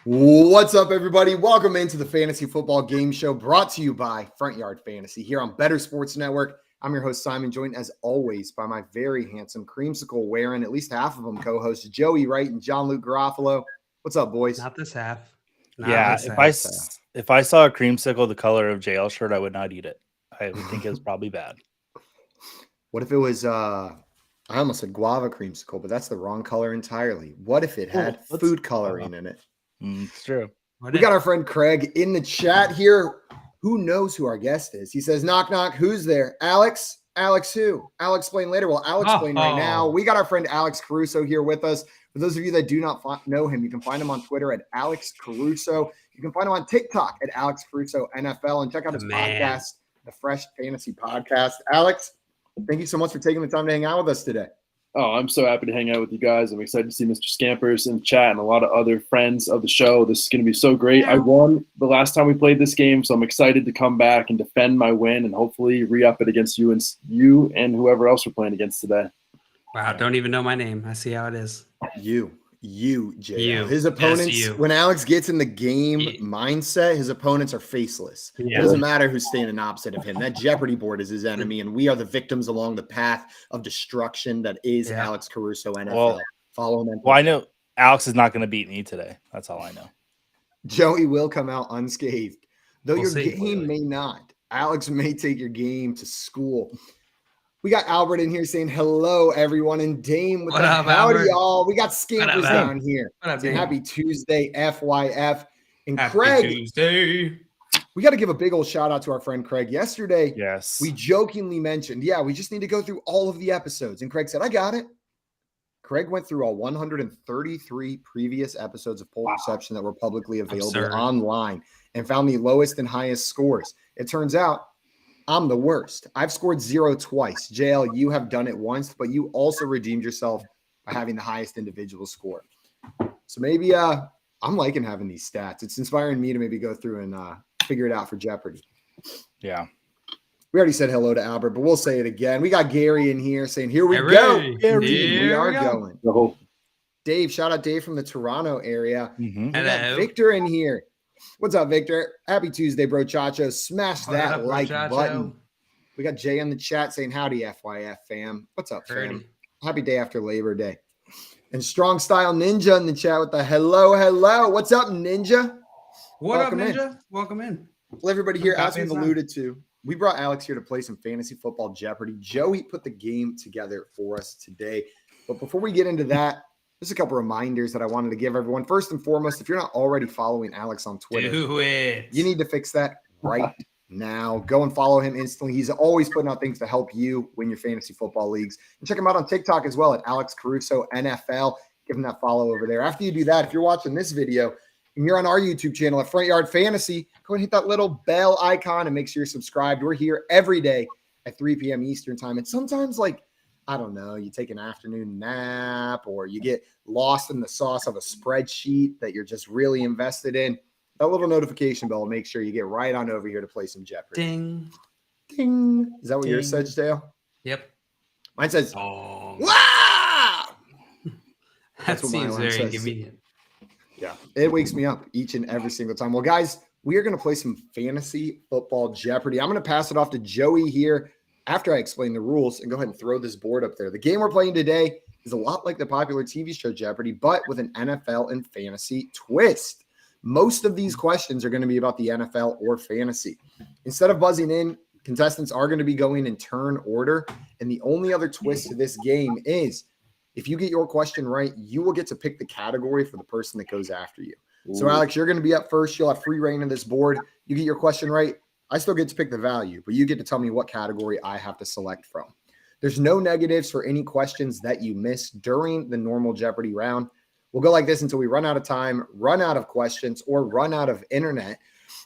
What's up, everybody? Welcome into the Fantasy Football Game Show brought to you by Front Yard Fantasy here on Better Sports Network. I'm your host, Simon, joined as always by my very handsome creamsicle wearing, at least half of them, co-hosts Joey Wright and John Luke Garofalo. What's up, boys? Not this half. If I saw a creamsicle the color of JL shirt, I would not eat it. I would think it's probably bad. What if it was I almost said guava creamsicle, but that's the wrong color entirely. What if it had food coloring in it? It's true. We got our friend Craig in the chat here. Who knows who our guest is? He says, knock, knock. Who's there? Alex? Alex who? I'll explain later. Well, I'll explain right now. We got our friend Alex Caruso here with us. For those of you that do not know him, you can find him on Twitter at Alex Caruso. You can find him on TikTok at Alex Caruso NFL and check out his podcast, the Fresh Fantasy Podcast. Alex, thank you so much for taking the time to hang out with us today. Oh, I'm so happy to hang out with you guys. I'm excited to see Mr. Scampers in the chat and a lot of other friends of the show. This is going to be so great. I won the last time we played this game, so I'm excited to come back and defend my win and hopefully re-up it against you and whoever else we're playing against today. Wow, don't even know my name. I see how it is. You, Jay. His opponents, when Alex gets in the game mindset, his opponents are faceless. It doesn't matter who's standing opposite of him. That Jeopardy board is his enemy, and we are the victims along the path of destruction that is Alex Caruso NFL. Well, follow him. Well, I know Alex is not going to beat me today. That's all I know. Joey will come out unscathed, though your game may not. Alex may take your game to school. We got Albert in here saying hello, everyone, and Dame with howdy, y'all. We got Scampers down here. Saying happy Tuesday, FYF. And happy Craig, Tuesday. We got to give a big old shout out to our friend Craig. Yesterday, yes, we jokingly mentioned, we just need to go through all of the episodes. And Craig said, I got it. Craig went through all 133 previous episodes of Poll Perception that were publicly available online and found the lowest and highest scores. It turns out I'm the worst. I've scored 0 twice. JL, you have done it once, but you also redeemed yourself by having the highest individual score. So maybe I'm liking having these stats. It's inspiring me to maybe go through and figure it out for Jeopardy. Yeah. We already said hello to Albert, but we'll say it again. We got Gary in here saying, here we go. We are going. Oh. Dave, shout out Dave from the Toronto area. Mm-hmm. We got Victor in here. What's up, Victor? Happy Tuesday, bro. Chacho. Smash that like button. We got Jay in the chat saying, howdy, FYF fam. What's up, fam? Happy day after Labor Day. And Strong Style Ninja in the chat with the hello. What's up, Ninja? Welcome up, Ninja? Welcome in. Well, everybody here, as we've alluded to, we brought Alex here to play some Fantasy Football Jeopardy. Joey put the game together for us today. But before we get into that, just a couple reminders that I wanted to give everyone. First and foremost, if you're not already following Alex on Twitter, you need to fix that right now. Go and follow him instantly. He's always putting out things to help you win your fantasy football leagues. And check him out on TikTok as well at Alex Caruso NFL. Give him that follow over there. After you do that, if you're watching this video and you're on our YouTube channel at Front Yard Fantasy, go and hit that little bell icon and make sure you're subscribed. We're here every day at 3 p.m. Eastern time. And sometimes, I don't know, you take an afternoon nap or you get lost in the sauce of a spreadsheet that you're just really invested in. That little notification bell will make sure you get right on over here to play some Jeopardy. Ding. Ding. Is that what yours says, Dale? Yep. Mine says, wow. That seems very convenient. Yeah, it wakes me up each and every single time. Well, guys, we are going to play some Fantasy Football Jeopardy. I'm going to pass it off to Joey here after I explain the rules and go ahead and throw this board up there. The game we're playing today is a lot like the popular TV show Jeopardy, but with an NFL and fantasy twist. Most of these questions are going to be about the NFL or fantasy. Instead of buzzing in, contestants are going to be going in turn order. And the only other twist to this game is if you get your question right, you will get to pick the category for the person that goes after you. Ooh. So, Alex, you're going to be up first. You'll have free reign of this board. You get your question right. I still get to pick the value, but you get to tell me what category I have to select from. There's no negatives for any questions that you miss during the normal Jeopardy round. We'll go like this until we run out of time, run out of questions, or run out of internet,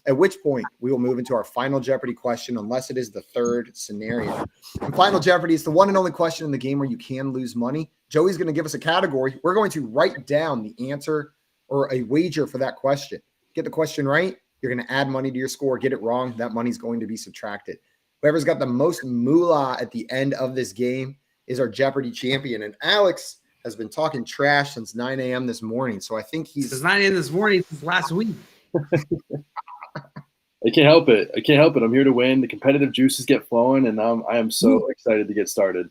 at which point we will move into our final Jeopardy question, unless it is the third scenario. And Final Jeopardy is the one and only question in the game where you can lose money. Joey's going to give us a category. We're going to write down the answer or a wager for that question. Get the question right, you're going to add money to your score. Get it wrong, that money's going to be subtracted. Whoever's got the most moolah at the end of this game is our Jeopardy champion. And Alex has been talking trash since 9 a.m. this morning. So I think Since 9 a.m. this morning, since last week. I can't help it. I'm here to win. The competitive juices get flowing, and I am so excited to get started.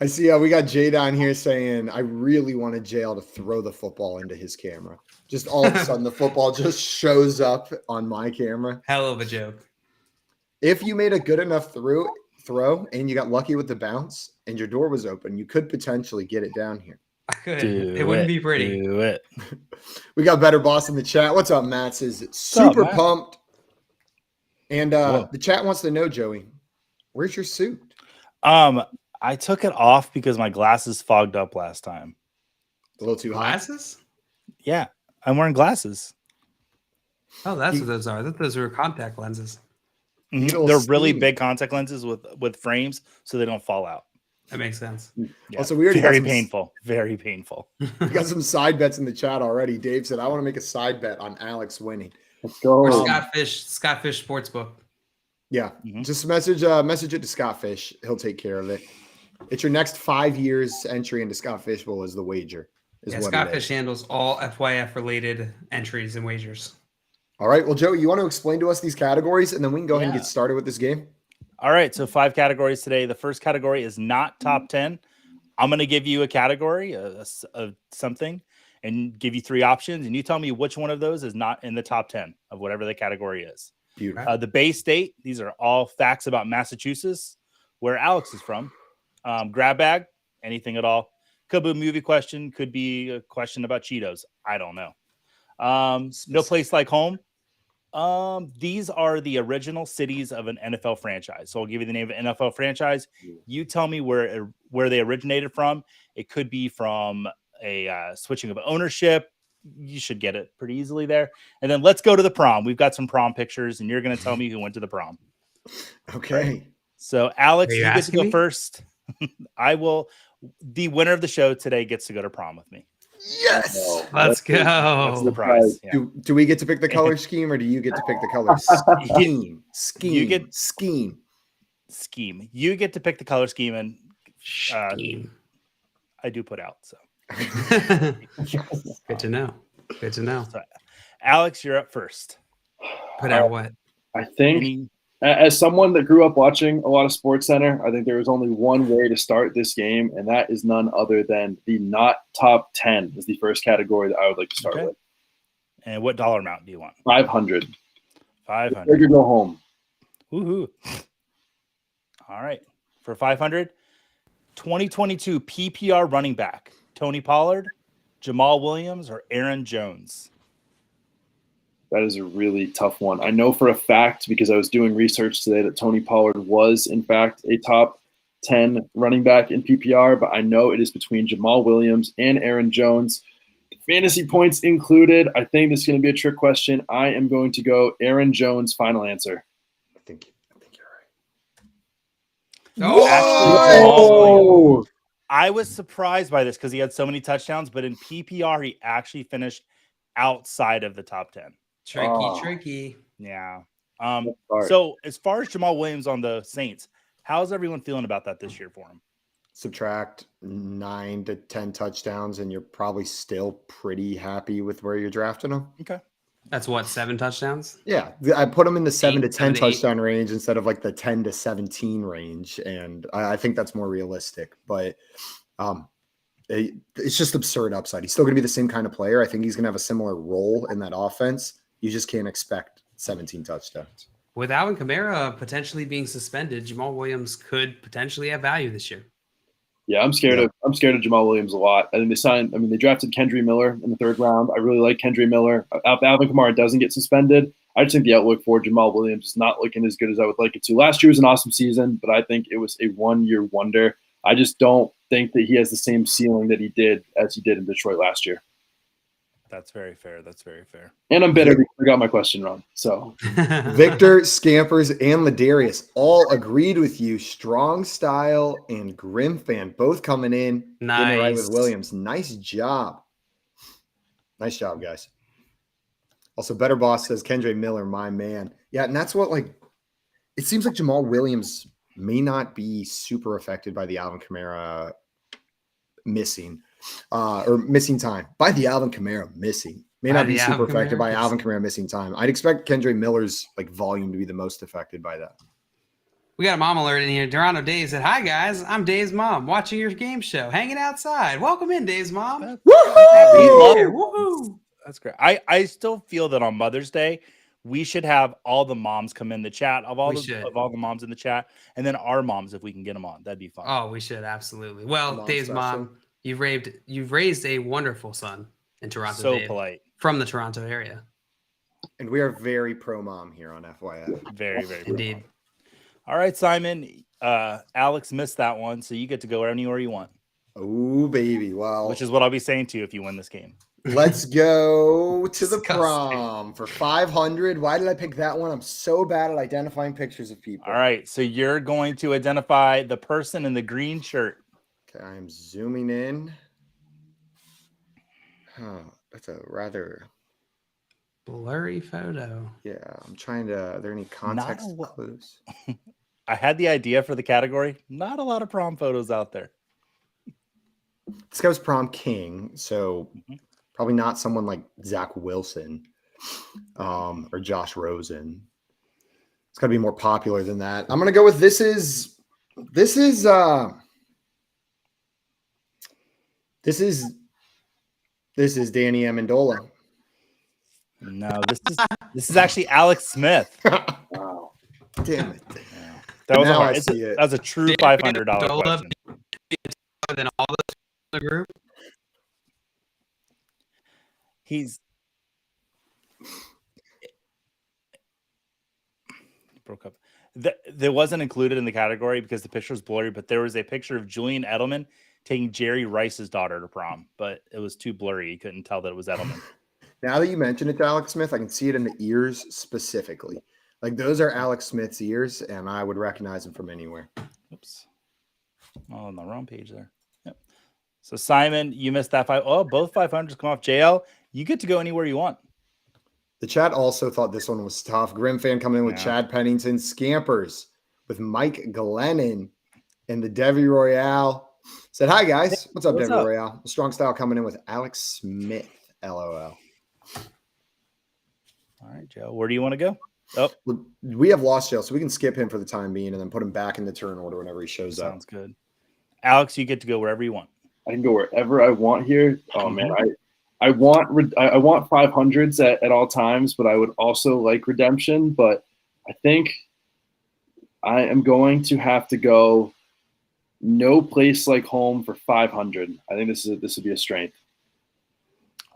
I see we got Jay down here saying, I really wanted JL to throw the football into his camera. Just all of a sudden, the football just shows up on my camera. Hell of a joke. If you made a good enough throw and you got lucky with the bounce and your door was open, you could potentially get it down here. I could. It wouldn't be pretty. Do it. We got Better Boss in the chat. What's up, Matt? Says super pumped. And the chat wants to know, Joey, where's your suit? I took it off because my glasses fogged up last time. A little too high. Glasses? Yeah, I'm wearing glasses. Oh, that's what those are. I thought those were contact lenses. They're really big contact lenses with frames, so they don't fall out. That makes sense. Yeah. Also, we already very painful. Very painful. We got some side bets in the chat already. Dave said, I want to make a side bet on Alex winning. Let's go. Or Scott Fish Sportsbook. Yeah. Just message it to Scott Fish. He'll take care of it. It's your next 5 years entry into Scott Fishbowl is the wager. Scott Fish handles all FYF related entries and wagers. All right. Well, Joey, you want to explain to us these categories and then we can go ahead and get started with this game? All right. So 5 categories today. The first category is not top 10. I'm going to give you a category of something and give you 3 options. And you tell me which one of those is not in the top 10 of whatever the category is. Beautiful. The Bay State. These are all facts about Massachusetts, where Alex is from. Grab bag, anything at all. Could be a movie question. Could be a question about Cheetos. I don't know. No Place Like Home. These are the original cities of an NFL franchise. So I'll give you the name of an NFL franchise. You tell me where they originated from. It could be from a switching of ownership. You should get it pretty easily there. And then let's go to the prom. We've got some prom pictures, and you're going to tell me who went to the prom. Okay. Right. So Alex, you get to go me? first. I will. The winner of the show today gets to go to prom with me. Yes. Let's go. That's the prize. Yeah. Do we get to pick the color scheme or do you get to pick the color scheme? You get scheme. You get to pick the color scheme, and Scheme. I do put out. So Good to know. Good to know. So, Alex, you're up first. Put out what? I think as someone that grew up watching a lot of Sports Center, I think there was only one way to start this game, and that is none other than the not top 10 is the first category that I would like to start with. And what dollar amount do you want? 500. 500. Ready to go home. Woohoo. All right. For 500, 2022 PPR running back, Tony Pollard, Jamal Williams, or Aaron Jones? That is a really tough one. I know for a fact, because I was doing research today, that Tony Pollard was, in fact, a top 10 running back in PPR, but I know it is between Jamal Williams and Aaron Jones. Fantasy points included. I think this is going to be a trick question. I am going to go Aaron Jones, final answer. I think you're Oh, Actually, I was surprised by this because he had so many touchdowns, but in PPR, he actually finished outside of the top 10. tricky. Yeah. So as far as Jamal Williams on the Saints, how's everyone feeling about that this year for him? Subtract 9 to 10 touchdowns, and you're probably still pretty happy with where you're drafting him. Okay. That's what, 7 touchdowns? Yeah, I put him in the 7 to 10 7 to 8. touchdown range instead of like the 10 to 17 range, and I think that's more realistic. But it's just absurd upside. He's still going to be the same kind of player. I think he's going to have a similar role in that offense. You just can't expect 17 touchdowns. With Alvin Kamara potentially being suspended, Jamal Williams could potentially have value this year. Yeah, I'm scared of Jamal Williams a lot. I think they drafted Kendry Miller in the 3rd round. I really like Kendry Miller. If Alvin Kamara doesn't get suspended, I just think the outlook for Jamal Williams is not looking as good as I would like it to. Last year was an awesome season, but I think it was a one-year wonder. I just don't think that he has the same ceiling that he did in Detroit last year. That's very fair. And I'm bitter because I got my question wrong. So Victor, Scampers, and Ladarius all agreed with you. Strong Style and Grim Fan both coming in. Nice. Getting it right with Williams. Nice job. Nice job, guys. Also, Better Boss says Kendra Miller, my man. Yeah, and that's what, it seems like Jamal Williams may not be super affected by the Alvin Kamara missing, or missing time by the Alvin Kamara missing. May By not be the super Alvin affected Kamara by missing. Alvin Kamara missing time. I'd expect Kendre Miller's like volume to be the most affected by that. We got a mom alert in here. Toronto Dave said, "Hi guys, I'm Dave's mom, watching your game show, hanging outside. Welcome in, Dave's mom. Happy Woohoo! New Year. Woohoo!" That's great. I still feel that on Mother's Day, we should have all the moms come in the chat of all We the should. of all the moms in the chat, and then our moms if we can get them on. That'd be fun. Oh, we should absolutely. Well, Mom Dave's special. mom, you've raised a wonderful son in Toronto. So Dave, polite. from the Toronto area. And we are very pro mom here on FYF. Very, very Indeed. pro. All right, Simon. Alex missed that one, so you get to go anywhere you want, Oh, baby. Well, which is what I'll be saying to you if you win this game. let's go to the Disgusting. prom for 500. Why did I pick that one? I'm so bad at identifying pictures of people. All right, so you're going to identify the person in the green shirt. Okay, I'm zooming in. That's a rather, Blurry photo. yeah, I'm trying to, are there any context lot. clues? I had the idea for the category. Not a lot of prom photos out there. This guy was prom king, so probably not someone like Zach Wilson or Josh Rosen. It's got to be more popular than that. I'm going to go with this is Danny Amendola. No, this is actually Alex Smith. Wow. Damn it. That was Now I that see it. was a true $500 question. Than all those in the group. He's broke up. That wasn't included in the category because the picture was blurry, but there was a picture of Julian Edelman taking Jerry Rice's daughter to prom, but it was too blurry. You couldn't tell that it was Edelman. Now that you mention it to Alex Smith, I can see it in the ears specifically. Like those are Alex Smith's ears, and I would recognize him from anywhere. Oops. Oh, on the wrong page there. Yep. So Simon, you missed that five. Oh, both 500s come off. JL, you get to go anywhere you want. The chat also thought this one was tough. Grim fan coming in with Chad Pennington, Scampers with Mike Glennon and the Devi Royale. Said, hi, guys. What's up, Devi Royale? Strong Style coming in with Alex Smith, LOL. All right, Joe. Where do you want to go? Oh, we have lost Joe, so we can skip him for the time being and then put him back in the turn order whenever he shows up. Sounds good. Alex, you get to go wherever you want. I can go wherever I want here. Oh man, I want 500s at all times, but I would also like redemption. But I think I am going to have to go no place like home for 500. I think this would be a strength.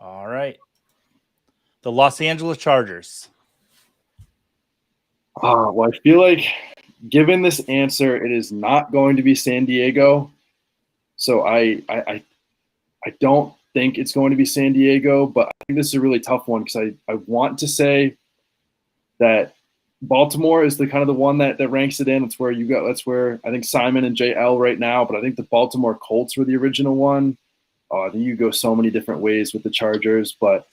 All right. The Los Angeles Chargers. Well, I feel like given this answer, it is not going to be San Diego. So I don't think it's going to be San Diego, but I think this is a really tough one because I want to say that Baltimore is the kind of the one that ranks it in. That's where you go. That's where I think Simon and JL right now, but I think the Baltimore Colts were the original one. I think you go so many different ways with the Chargers, but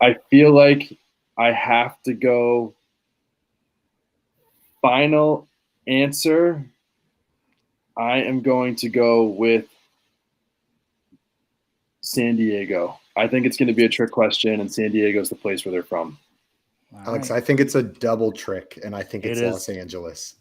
I feel like I have to go final answer. I am going to go with San Diego. I think it's going to be a trick question, and San Diego is the place where they're from. Alex, I think it's a double trick, and I think it's Los Angeles.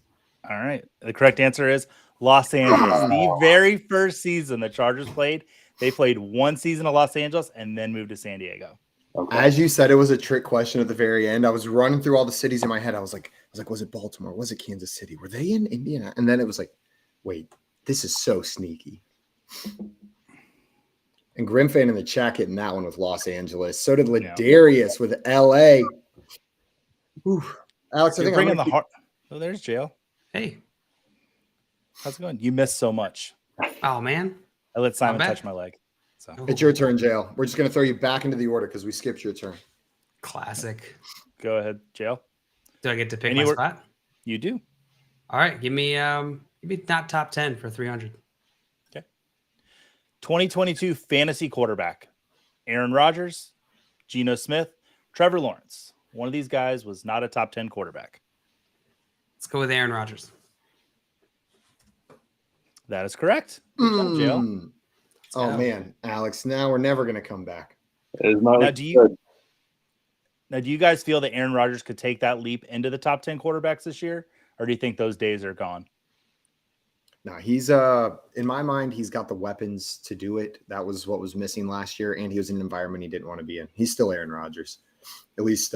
All right. The correct answer is Los Angeles. The very first season the Chargers played, they played one season of Los Angeles and then moved to San Diego. Okay. As you said, it was a trick question at the very end. I was running through all the cities in my head. I was like, was it Baltimore? Was it Kansas City? Were they in Indiana? And then it was like, wait, this is so sneaky. And Grimfan in the chat getting that one with Los Angeles. So did Ladarius with LA. Ooh. Alex, I think bringing the heart. Oh, there's Jail. Hey, how's it going? You missed so much. Oh man, I let Simon touch my leg. So it's your turn, Jail. We're just going to throw you back into the order because we skipped your turn. Classic. Go ahead, Jail. Do I get to pick my spot? You do. All right, give me not top 10 for 300. Okay. 2022 fantasy quarterback: Aaron Rodgers, Geno Smith, Trevor Lawrence. One of these guys was not a top 10 quarterback. Let's go with Aaron Rodgers. That is correct. Good job, Jail. Oh go. man, Alex, now we're never going to come back. It's not Now, looking good. do you guys feel that Aaron Rodgers could take that leap into the top 10 quarterbacks this year? Or do you think those days are gone? No, he's in my mind, he's got the weapons to do it. That was what was missing last year, and he was in an environment he didn't want to be in. He's still Aaron Rodgers. At least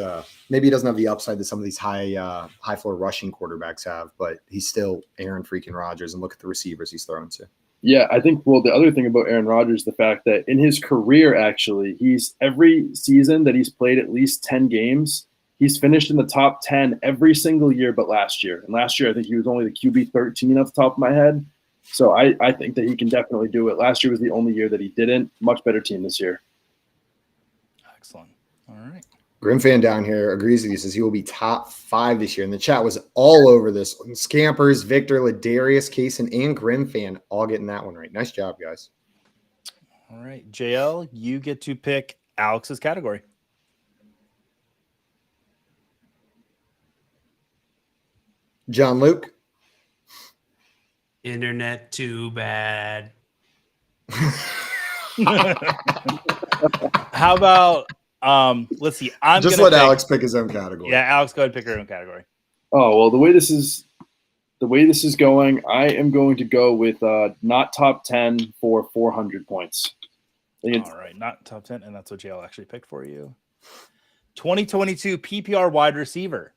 maybe he doesn't have the upside that some of these high floor rushing quarterbacks have, but he's still Aaron freaking Rodgers, and look at the receivers he's throwing to. Yeah, I think, well, the other thing about Aaron Rodgers, the fact that in his career, actually, he's every season that he's played at least 10 games, he's finished in the top 10 every single year but last year. And last year, I think he was only the QB 13 off the top of my head. So I think that he can definitely do it. Last year was the only year that he didn't. Much better team this year. Excellent. All right. Grimfan down here agrees with you, says he will be top 5 this year. And the chat was all over this one. Scampers, Victor, Ladarius, Kaysen, and Grimfan all getting that one right. Nice job, guys. All right. JL, you get to pick Alex's category. John Luke. Internet too bad. How about let's see. I'm just gonna let pick, Alex pick his own category. Yeah, Alex, go ahead and pick your own category. Oh, well, the way this is going, I am going to go with not top 10 for 400 points. All right, not top 10, and that's what JL actually picked for you. 2022 PPR wide receiver,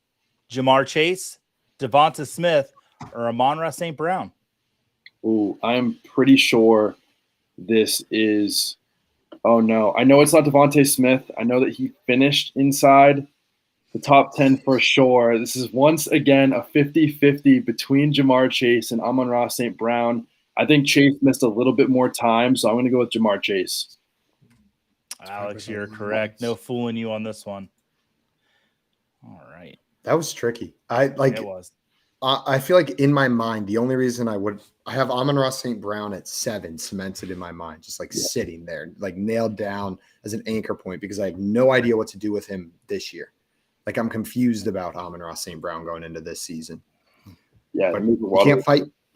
Jamar Chase, Devonta Smith, or Amon-Ra St. Brown. Ooh, I'm pretty sure this is – oh, no. I know it's not Devonta Smith. I know that he finished inside the top 10 for sure. This is once again a 50-50 between Jamar Chase and Amon-Ra St. Brown. I think Chase missed a little bit more time, so I'm going to go with Jamar Chase. Alex, you're correct. No fooling you on this one. All right. That was tricky. It was. I feel like in my mind, the only reason I have Amon-Ra St. Brown at 7 cemented in my mind, just like sitting there, like nailed down as an anchor point because I have no idea what to do with him this year. Like I'm confused about Amon-Ra St. Brown going into this season. Yeah, but you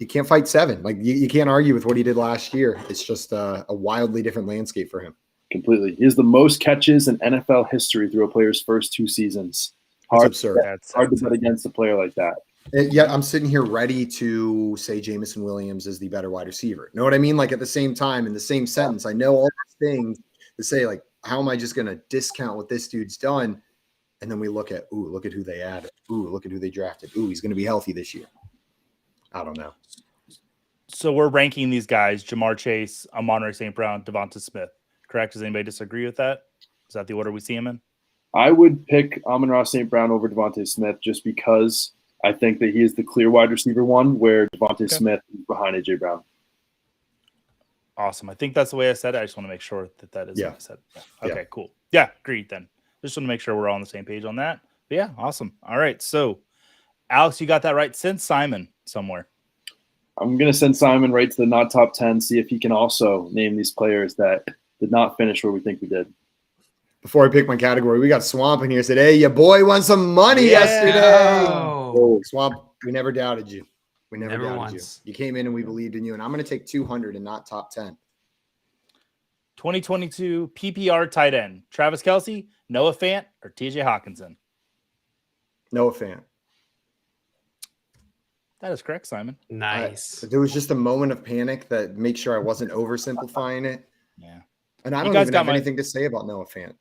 can't fight 7. Like you can't argue with what he did last year. It's just a wildly different landscape for him. Completely. He has the most catches in NFL history through a player's first 2 seasons. It's absurd. Hard to bet against a player like that. Yet I'm sitting here ready to say Jameson Williams is the better wide receiver. Know what I mean? Like at the same time, in the same sentence, I know all these things to say, like, how am I just going to discount what this dude's done? And then we look at who they added. Ooh, look at who they drafted. Ooh, he's going to be healthy this year. I don't know. So we're ranking these guys, Jamar Chase, Amon-Ra St. Brown, Devonta Smith. Correct? Does anybody disagree with that? Is that the order we see him in? I would pick Amon-Ra St. Brown over Devonta Smith just because I think that he is the clear wide receiver one, where Devonta Smith is behind A.J. Brown. Awesome. I think that's the way I said it. I just want to make sure that is what I said. Yeah. Okay, cool. Yeah, agreed then. Just want to make sure we're all on the same page on that. But yeah, awesome. All right. So, Alex, you got that right. Send Simon somewhere. I'm going to send Simon right to the not top 10, see if he can also name these players that did not finish where we think we did. Before I pick my category, we got Swamp in here. Said, hey, your boy won some money yesterday. Oh, Swamp, we never doubted you. We never doubted once. You came in and we believed in you. And I'm going to take 200 and not top 10. 2022 PPR tight end, Travis Kelce, Noah Fant, or TJ Hawkinson? Noah Fant. That is correct, Simon. Nice. There was just a moment of panic that make sure I wasn't oversimplifying it. Yeah. And I don't even have anything to say about Noah Fant.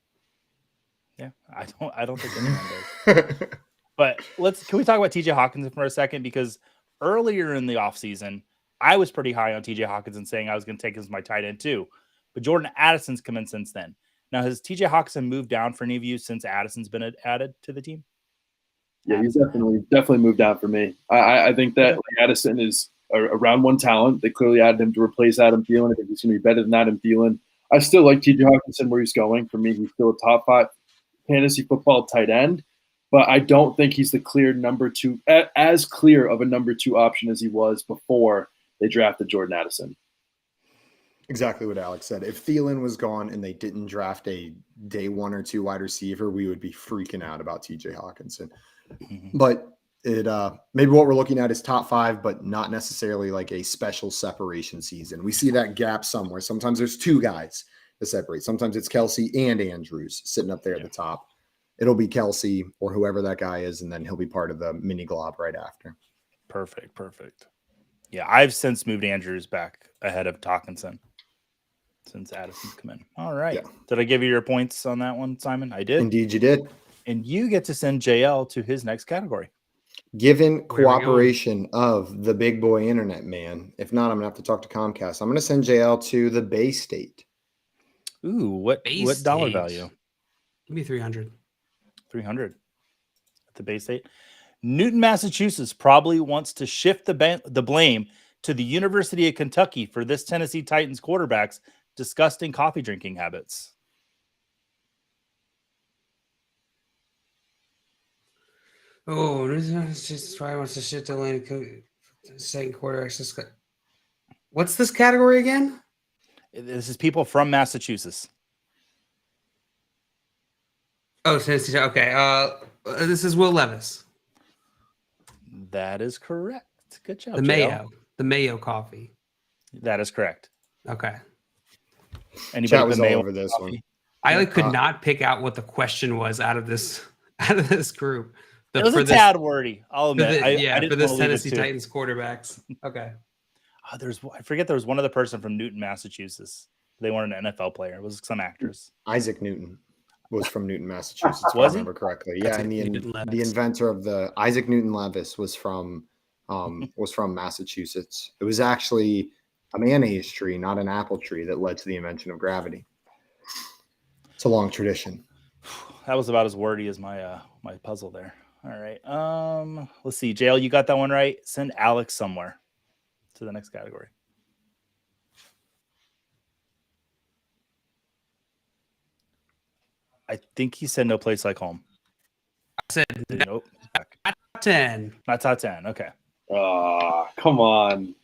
Yeah, I don't think anyone does. But can we talk about TJ Hawkinson for a second? Because earlier in the offseason, I was pretty high on TJ Hawkinson, saying I was going to take him as my tight end too. But Jordan Addison's come in since then. Now, has TJ Hawkinson moved down for any of you since Addison's been added to the team? Yeah, he's definitely moved down for me. I think that Addison is a round one talent. They clearly added him to replace Adam Thielen. I think he's going to be better than Adam Thielen. I still like TJ Hawkinson where he's going. For me, he's still a top 5 fantasy football tight end, but I don't think he's the clear number 2, as clear of a number 2 option as he was before they drafted Jordan Addison. Exactly what Alex said. If Thielen was gone and they didn't draft a day 1 or 2 wide receiver, we would be freaking out about TJ Hawkinson. Mm-hmm. But maybe what we're looking at is top 5, but not necessarily like a special separation season. We see that gap somewhere. Sometimes there's 2 guys to separate. Sometimes it's Kelsey and Andrews sitting up there at the top. It'll be Kelsey or whoever that guy is, and then he'll be part of the mini glob right after. Perfect. Yeah, I've since moved Andrews back ahead of Talkinson since Addison's come in. All right. Yeah. Did I give you your points on that one, Simon? I did. Indeed, you did. And you get to send JL to his next category. Given cooperation of the big boy internet man. If not, I'm going to have to talk to Comcast. I'm going to send JL to the Bay State. Ooh, what dollar value? Give me 300. 300 at the Bay State. Newton, Massachusetts probably wants to shift the blame to the University of Kentucky for this Tennessee Titans quarterback's disgusting coffee drinking habits. Oh, this just probably wants to shift the lane. Second quarter. What's this category again? This is people from Massachusetts. Oh, Tennessee. Okay. This is Will Levis. That is correct. Good job. The Mayo coffee. That is correct. Okay. Anybody was all over this coffee? One. I could not pick out what the question was out of this group. It was a tad wordy. I'll admit. For this Tennessee Titans quarterbacks. Okay. I forget there was one other person from Newton, Massachusetts. They weren't an NFL player. It was some actors. Isaac Newton was from Newton, Massachusetts. Was if I remember correctly? Yeah, and the inventor of the Isaac Newton Levis was from Massachusetts. It was actually a mayonnaise tree, not an apple tree, that led to the invention of gravity. It's a long tradition. That was about as wordy as my my puzzle there. All right. Let's see. JL, you got that one right. Send Alex somewhere to the next category. I think he said no place like home. I said nope. Top 10. Not top 10. Okay. Come on.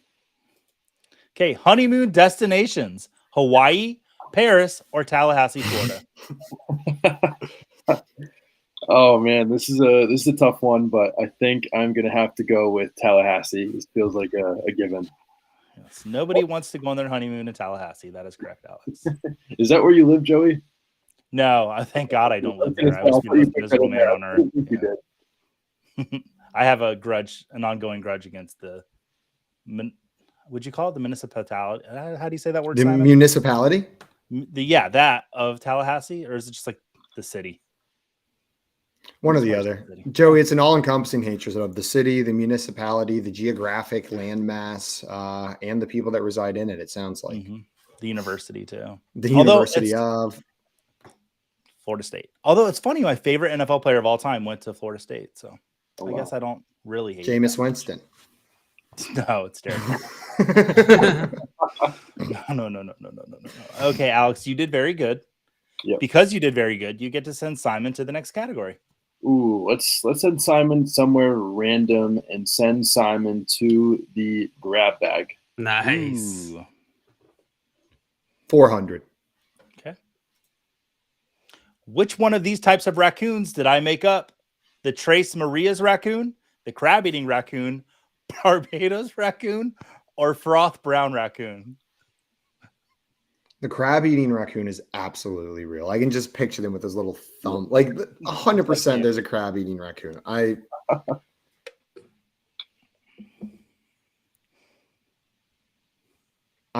Okay. Honeymoon destinations: Hawaii, Paris, or Tallahassee, Florida. Oh man, this is a tough one, but I think I'm gonna have to go with Tallahassee. This feels like a given. Yes, nobody wants to go on their honeymoon in Tallahassee. That is correct, Alex. Is that where you live, Joey? No, I thank God I don't live there. I was the most miserable man on earth. Yeah. I have an ongoing grudge against would you call it the municipality? How do you say that word? The Simon? municipality? That of Tallahassee, or is it just like the city? One or the other. Joey, it's an all-encompassing hatred of the city, the municipality, the geographic landmass, and the people that reside in it, it sounds like. Mm-hmm. The university, too. The University of Florida State. Although it's funny, my favorite NFL player of all time went to Florida State, so I guess I don't really hate Jameis Winston. No, it's Derek. No. Okay, Alex, you did very good. Yep. Because you did very good, you get to send Simon to the next category. Ooh, let's send Simon somewhere random and send Simon to the grab bag. Nice. Ooh. 400. Okay. Which one of these types of raccoons did I make up? The Trace Maria's raccoon, the crab-eating raccoon, Barbados raccoon, or froth brown raccoon? The crab-eating raccoon is absolutely real. I can just picture them with his little thumb. Like 100% there's a crab-eating raccoon. I'm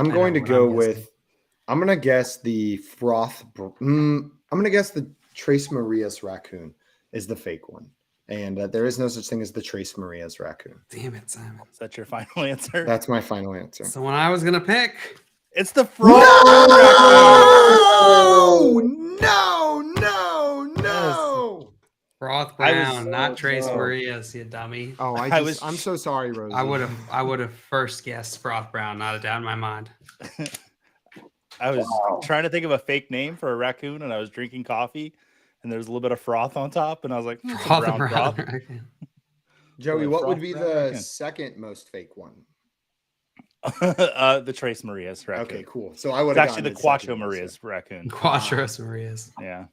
going to go with, I'm going to guess the I'm going to guess the Trace Maria's raccoon is the fake one. And there is no such thing as the Trace Maria's raccoon. Damn it, Simon. Is that your final answer? That's my final answer. That's the one I was going to pick. It's the frog. No. Froth Brown, not Trace Maria's, you dummy. Oh, I'm so sorry, Rosie. I would have first guessed Froth Brown, not a doubt in my mind. I was trying to think of a fake name for a raccoon, and I was drinking coffee, and there's a little bit of froth on top, and I was like, froth. Joey, what would be the second most fake one? The Trace Maria's raccoon. Okay, cool. So I would have actually the Quattro Maria's raccoon. Quattro Maria's. Yeah.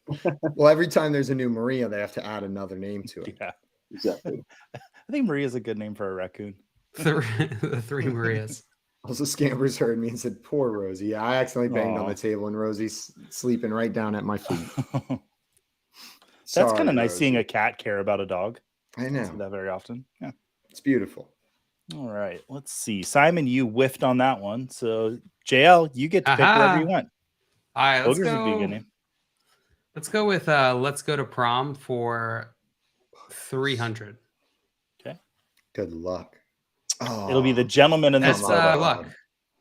Well, every time there's a new Maria, they have to add another name to it. Yeah. Exactly. I think Maria's a good name for a raccoon. The three Marias. Also, Scampers heard me and said, "Poor Rosie." Yeah, I accidentally banged on Aw. the table, and Rosie's sleeping right down at my feet. That's kind Sorry, of nice seeing Rosie. a cat care about a dog. I I don't see know. that very often. Yeah. It's beautiful. All right. Let's see. Simon, you whiffed on that one. So JL, you get to pick wherever you want. All right, let's Ogres would be a good go. name. Let's go with Let's Go to Prom for 300. Good luck. Oh, It'll be the gentleman in That's this photo. Luck.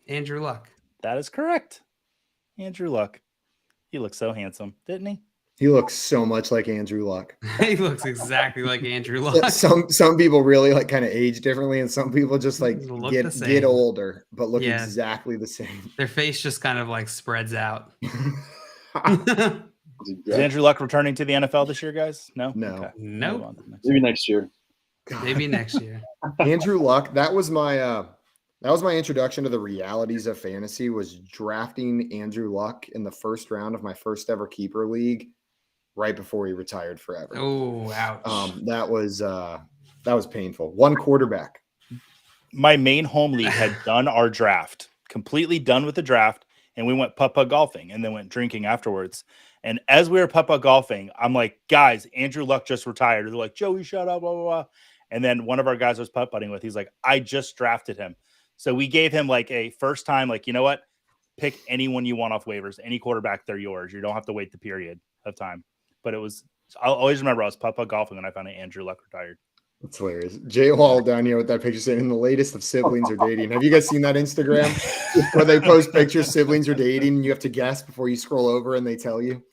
Andrew Luck. That is correct. Andrew Luck. He looked so handsome, didn't he? He looks so much like Andrew Luck. He looks exactly like Andrew Luck. Some people really like kind of age differently, and some people just like Look the get same. older but look Yeah. exactly the same. Their face just kind of like spreads out. Is Andrew Luck returning to the NFL this year, guys? No? No. Okay. Nope. Move on to the next Maybe one. next year. Maybe next year. Andrew Luck, that was my introduction to the realities of fantasy, was drafting Andrew Luck in the first round of my first ever keeper league right before he retired forever. Oh, ouch. That was painful. One quarterback. My main home league had done our draft, completely done with the draft, and we went putt-putt golfing and then went drinking afterwards. And as we were putt-putt golfing, I'm like, guys, Andrew Luck just retired. They're like, Joey, shut up, blah, blah, blah. And then one of our guys I was putt-putting with, he's like, I just drafted him. So we gave him like a first time, like, you know what? Pick anyone you want off waivers. Any quarterback, they're yours. You don't have to wait the period of time. But I'll always remember I was putt-putt golfing when I found out Andrew Luck retired. That's hilarious. Jay Wall down here with that picture saying, "In the latest of siblings are dating." Have you guys seen that Instagram where they post pictures siblings are dating and you have to guess before you scroll over and they tell you?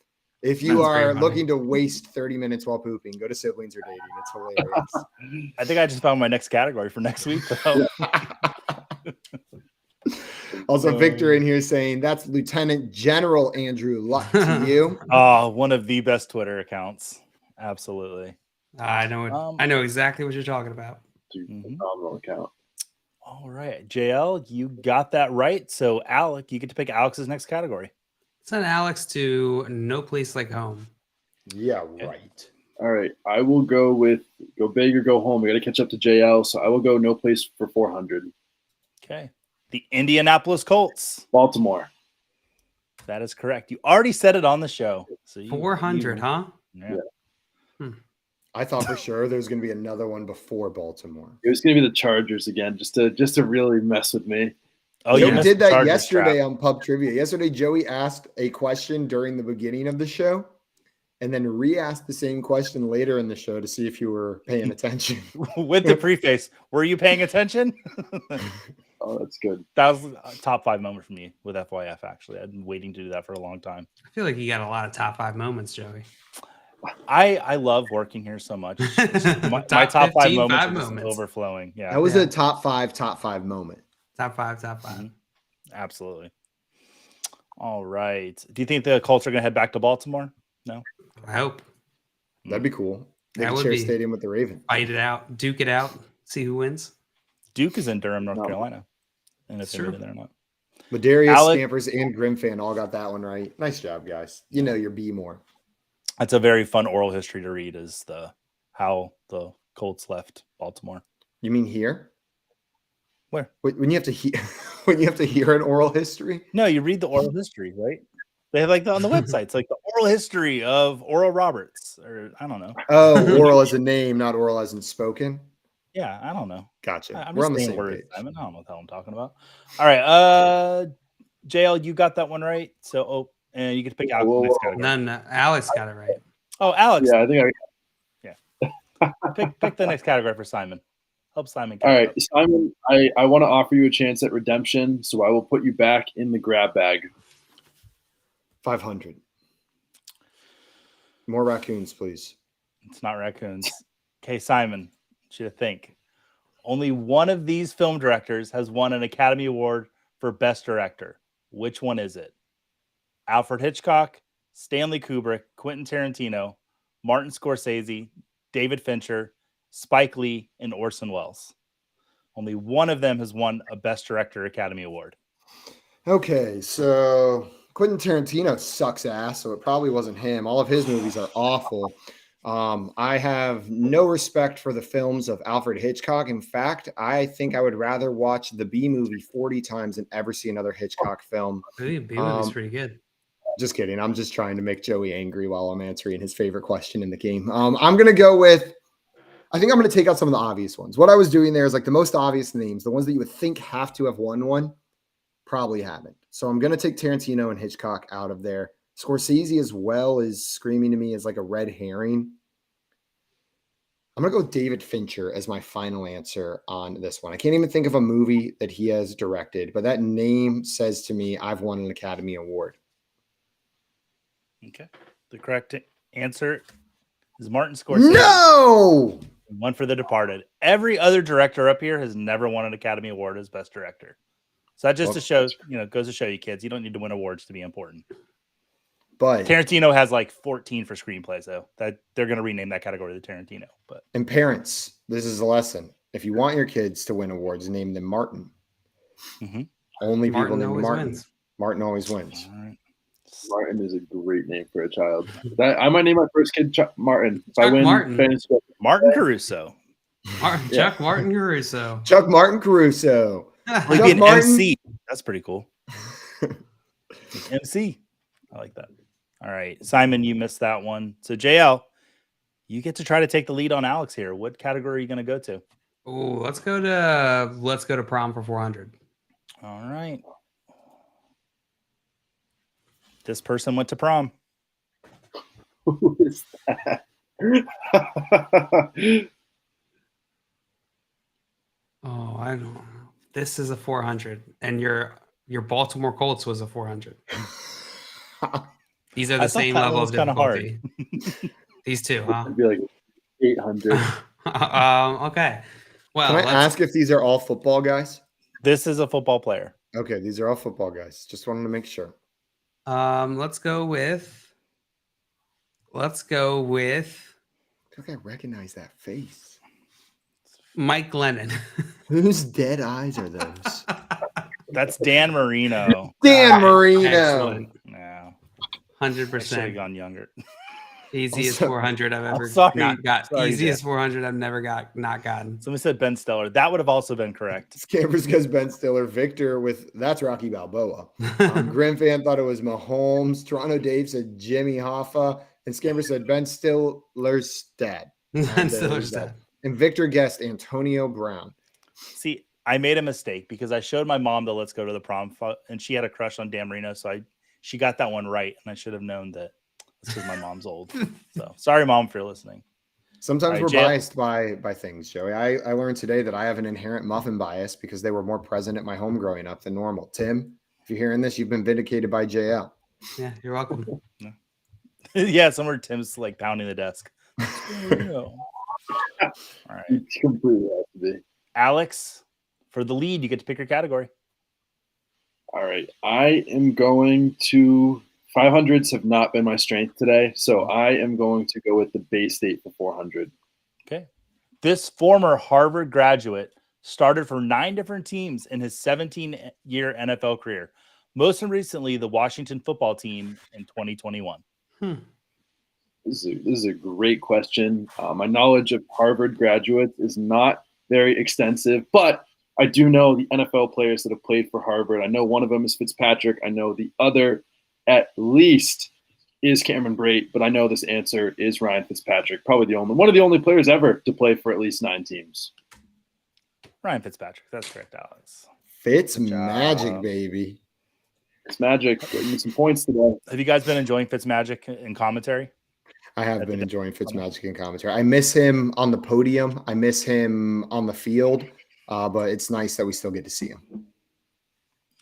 If you That's very are funny. looking to waste 30 minutes while pooping, go to siblings are dating. It's hilarious. I think I just found my next category for next week. Though. Also, Victor in here saying, "That's Lieutenant General Andrew Luck to you." Oh, one of the best Twitter accounts. Absolutely. I know exactly what you're talking about. Dude, Mhm. phenomenal account. All right. JL, you got that right. So, Alec, you get to pick Alex's next category. Send Alex to No Place Like Home. Yeah, right. All right. I will go big or go home. I got to catch up to JL, so I will go no place for 400. Okay. The Indianapolis Colts. Baltimore. That is correct. You already said it on the show. So 400, huh? Yeah. I thought for sure there was going to be another one before Baltimore. It was going to be the Chargers again, just to really mess with me. Oh, you Joey missed did the that Chargers yesterday trap. on Pub Trivia. Yesterday, Joey asked a question during the beginning of the show and then re-asked the same question later in the show to see if you were paying attention. With the preface. Were you paying attention? Oh, that's good. That was a top 5 moment for me with FYF, actually. I've been waiting to do that for a long time. I feel like you got a lot of top 5 moments, Joey. I love working here so much. My Top top 5 15 moments five are just moments. overflowing. Yeah, That was Yeah. a top five moment. Top 5. Mhm. Absolutely. All right. Do you think the Colts are going to head back to Baltimore? No. I hope. That'd be cool. They That could would share a be- stadium with the Ravens. Fight it out. Duke it out. See who wins. Duke is in Durham, North No. Carolina. And if It's they're true. moving there or not. Ladarius, Alec- Scampers, and Grimfan all got that one right. Nice job, guys. You know your B more. That's a very fun oral history to read. Is how the Colts left Baltimore. You mean here? Where? When you have to when you have to hear an oral history? No, you read the oral history, right? They have like on the website. It's like the oral history of Oral Roberts, or I don't know. Oh, oral as a name, not oral as in spoken. Yeah, I don't know. Gotcha. I'm We're just on the saying same words, page. Simon. I don't know what the hell I'm talking about. All right, JL, you got that one right. So, and you get to pick out the next category. No. Alex got it right. Oh, Alex, Yeah, I think pick the next category for Simon. Help Simon. All catch right, up. Simon, I want to offer you a chance at redemption, so I will put you back in the grab bag. 500. More raccoons, please. It's not raccoons. Okay, Simon, I want you to think. Only one of these film directors has won an Academy Award for Best Director. Which one is it? Alfred Hitchcock, Stanley Kubrick, Quentin Tarantino, Martin Scorsese, David Fincher, Spike Lee, and Orson Welles. Only one of them has won a Best Director Academy Award. Okay, so Quentin Tarantino sucks ass, so it probably wasn't him. All of his movies are awful. I have no respect for the films of Alfred Hitchcock. In fact, I think I would rather watch the B movie 40 times than ever see another Hitchcock film. B movie's pretty good. Just kidding. I'm just trying to make Joey angry while I'm answering his favorite question in the game. I'm going to go with, I think I'm going to take out some of the obvious ones. What I was doing there is like the most obvious names, the ones that you would think have to have won one, probably haven't. So I'm going to take Tarantino and Hitchcock out of there. Scorsese as well is screaming to me as like a red herring. I'm going to go David Fincher as my final answer on this one. I can't even think of a movie that he has directed, but that name says to me I've won an Academy Award. Okay. The correct answer is Martin Scorsese. No! One for The Departed. Every other director up here has never won an Academy Award as Best Director. So that just goes to show you kids, you don't need to win awards to be important. But Tarantino has like 14 for screenplays, though. That they're going to rename that category to Tarantino. But and parents, this is a lesson. If you want your kids to win awards, name them Martin. Mm-hmm. Only Martin people named Martin. Wins. Martin always wins. All right. Martin is a great name for a child. I might name my first kid Martin. If I Chuck win, Martin. Martin Caruso. Chuck Martin Caruso. Chuck Martin Caruso. He'd be an MC. That's pretty cool. MC. I like that. All right. Simon, you missed that one. So JL, you get to try to take the lead on Alex here. What category are you going to go to? Oh, let's go to prom for 400. All right. This person went to prom. Who is that? Oh, I don't know. This is a 400, and your Baltimore Colts was a 400. These are the same level of difficulty. These two, huh? It'd be like 800. Okay. Well, can I ask if these are all football guys? This is a football player. Okay, these are all football guys. Just wanted to make sure. Let's go with. I think I recognize that face. Mike Glennon. Whose dead eyes are those? That's Dan Marino. Dan Marino. Excellent. No. 100%. I should have gone younger. Easiest Also- 400 I've ever sorry. got. Sorry, Easiest 400 I've never not gotten. Somebody said Ben Stiller. That would have also been correct. Scampers goes Ben Stiller. Victor with that's Rocky Balboa. Grim fan thought it was Mahomes. Toronto Dave said Jimmy Hoffa. And Scamper said Ben Stiller's dad. Ben Stiller's dad. And Victor guessed Antonio Brown. See, I made a mistake because I showed my mom the Let's Go to the Prom, and she had a crush on Dan Marino, so she got that one right, and I should have known that it's because my mom's old. So sorry, Mom, if you're listening. Sometimes All we're right, biased by things, Joey. I learned today that I have an inherent muffin bias because they were more present at my home growing up than normal. Tim, if you're hearing this, you've been vindicated by JL. Yeah, you're welcome. Yeah, somewhere Tim's like pounding the desk. All right. It's completely off to be. Alex, for the lead, you get to pick your category. All right. I am going to 500s have not been my strength today, so I am going to go with the Bay State for 400. Okay. This former Harvard graduate started for 9 different teams in his 17-year NFL career, most recently the Washington football team in 2021. This is a great question. My knowledge of Harvard graduates is not very extensive, but I do know the NFL players that have played for Harvard. I know one of them is Fitzpatrick. I know the other, at least, is Cameron Brate, but I know this answer is Ryan Fitzpatrick, probably one of the only players ever to play for at least 9 teams. Ryan Fitzpatrick. That's correct, Alex. Fitz Good job. magic, baby. It's magic. Getting some points today. Have you guys been enjoying Fitzmagic in commentary? I have been enjoying Fitzmagic in commentary. I miss him on the podium. I miss him on the field, but it's nice that we still get to see him.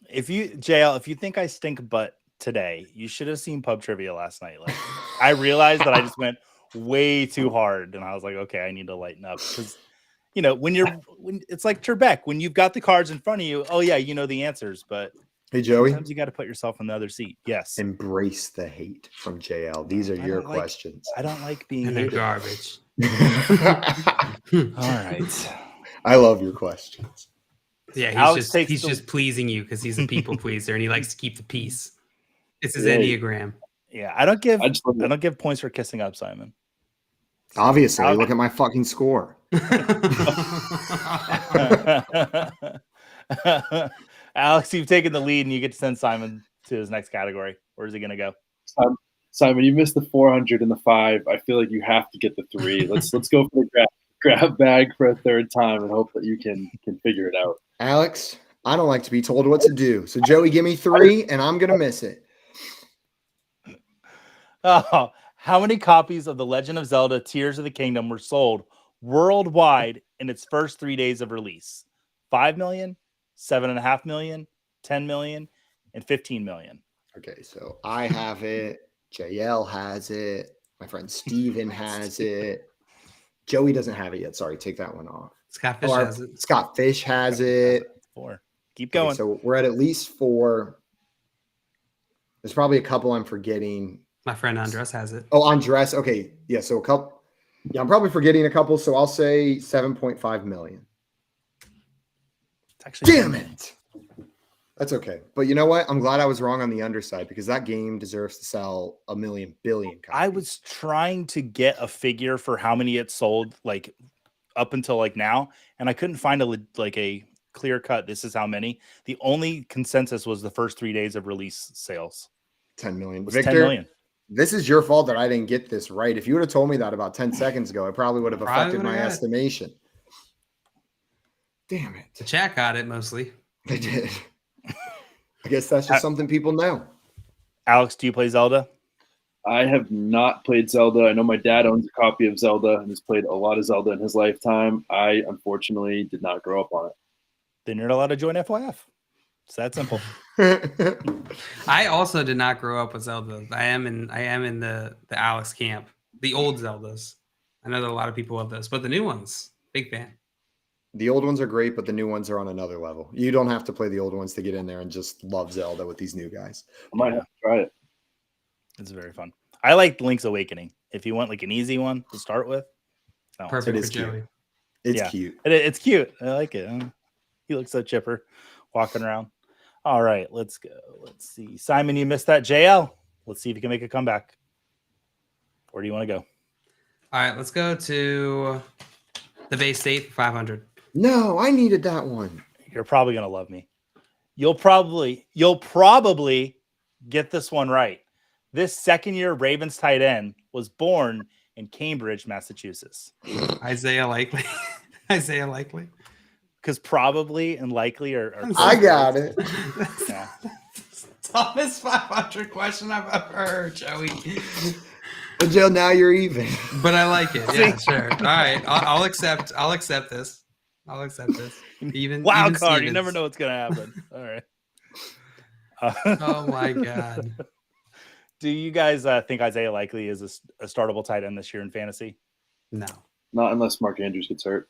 If you think I stink butt today, you should have seen Pub Trivia last night. Like, I realized that I just went way too hard, and I was like, okay, I need to lighten up because, when it's like Trebek, when you've got the cards in front of you, oh yeah, you know the answers, but Hey, Joey. sometimes you got to put yourself in the other seat. Yes. Embrace the hate from JL. These are your questions. I don't like being And they're hated. garbage. All right. I love your questions. Yeah, Alex he's just pleasing you because he's a people pleaser and he likes to keep the peace. It's his Enneagram. Yeah, I don't give I just love I don't give points for kissing up, Simon. Obviously, look at my fucking score. Alex, you've taken the lead, and you get to send Simon to his next category. Where's he going to go? Simon, you missed the 400 and the 5. I feel like you have to get the 3. Let's go for the grab bag for a third time and hope that you can figure it out. Alex, I don't like to be told what to do. So, Joey, give me 3, and I'm going to miss it. Oh, how many copies of The Legend of Zelda Tears of the Kingdom were sold worldwide in its first 3 days of release? 5 million, 7.5 million, 10 million, and 15 million. Okay, so I have it. JL has it. My friend Steven has it. Joey doesn't have it yet. Sorry, take that one off. Scott Fish has it. Scott Fish has it. 4. Keep going. Okay, so we're at least 4. There's probably a couple I'm forgetting. My friend Andres has it. Oh, Andres. Okay. Yeah, so a couple. Yeah, I'm probably forgetting a couple, so I'll say 7.5 million. It's actually Damn it. That's okay. But you know what? I'm glad I was wrong on the underside because that game deserves to sell 1 billion copies. I was trying to get a figure for how many it sold, like up until like now, and I couldn't find a clear cut. This is how many. The only consensus was the first 3 days of release sales. 10 million. It was Victor, 10 million. This is your fault that I didn't get this right. If you would have told me that about 10 seconds ago, it probably would have affected my estimation. Damn it. The chat got it mostly. They did. I guess that's just something people know. Alex, do you play Zelda? I have not played Zelda. I know my dad owns a copy of Zelda and has played a lot of Zelda in his lifetime. I unfortunately did not grow up on it. Then you're not allowed to join FYF. It's that simple. I also did not grow up with Zelda. I am in the Alex camp. The old Zeldas. I know that a lot of people love those, but the new ones, big fan. The old ones are great, but the new ones are on another level. You don't have to play the old ones to get in there and just love Zelda with these new guys. I might have to try it. It's very fun. I like Link's Awakening. If you want like an easy one to start with, Perfect for cute. Joey. It's cute. It's cute. I like it. He looks so chipper walking around. All right, let's go. Let's see. Simon, you missed that JL. Let's see if you can make a comeback. Where do you want to go? All right, let's go to the Bay State for 500. No, I needed that one. You're probably going to love me. You'll probably get this one right. This second-year Ravens tight end was born in Cambridge, Massachusetts. Isaiah Likely. Isaiah Likely. Because probably and likely are I got it. Yeah. Toughest 500 question I've ever heard, Joey. But Joe, now you're even. But I like it. Yeah, sure. All right, I'll accept this. I'll accept this. Even wild even card. Stevens. You never know what's gonna happen. All right. Oh my god. Do you guys think Isaiah Likely is a startable tight end this year in fantasy? No. Not unless Mark Andrews gets hurt.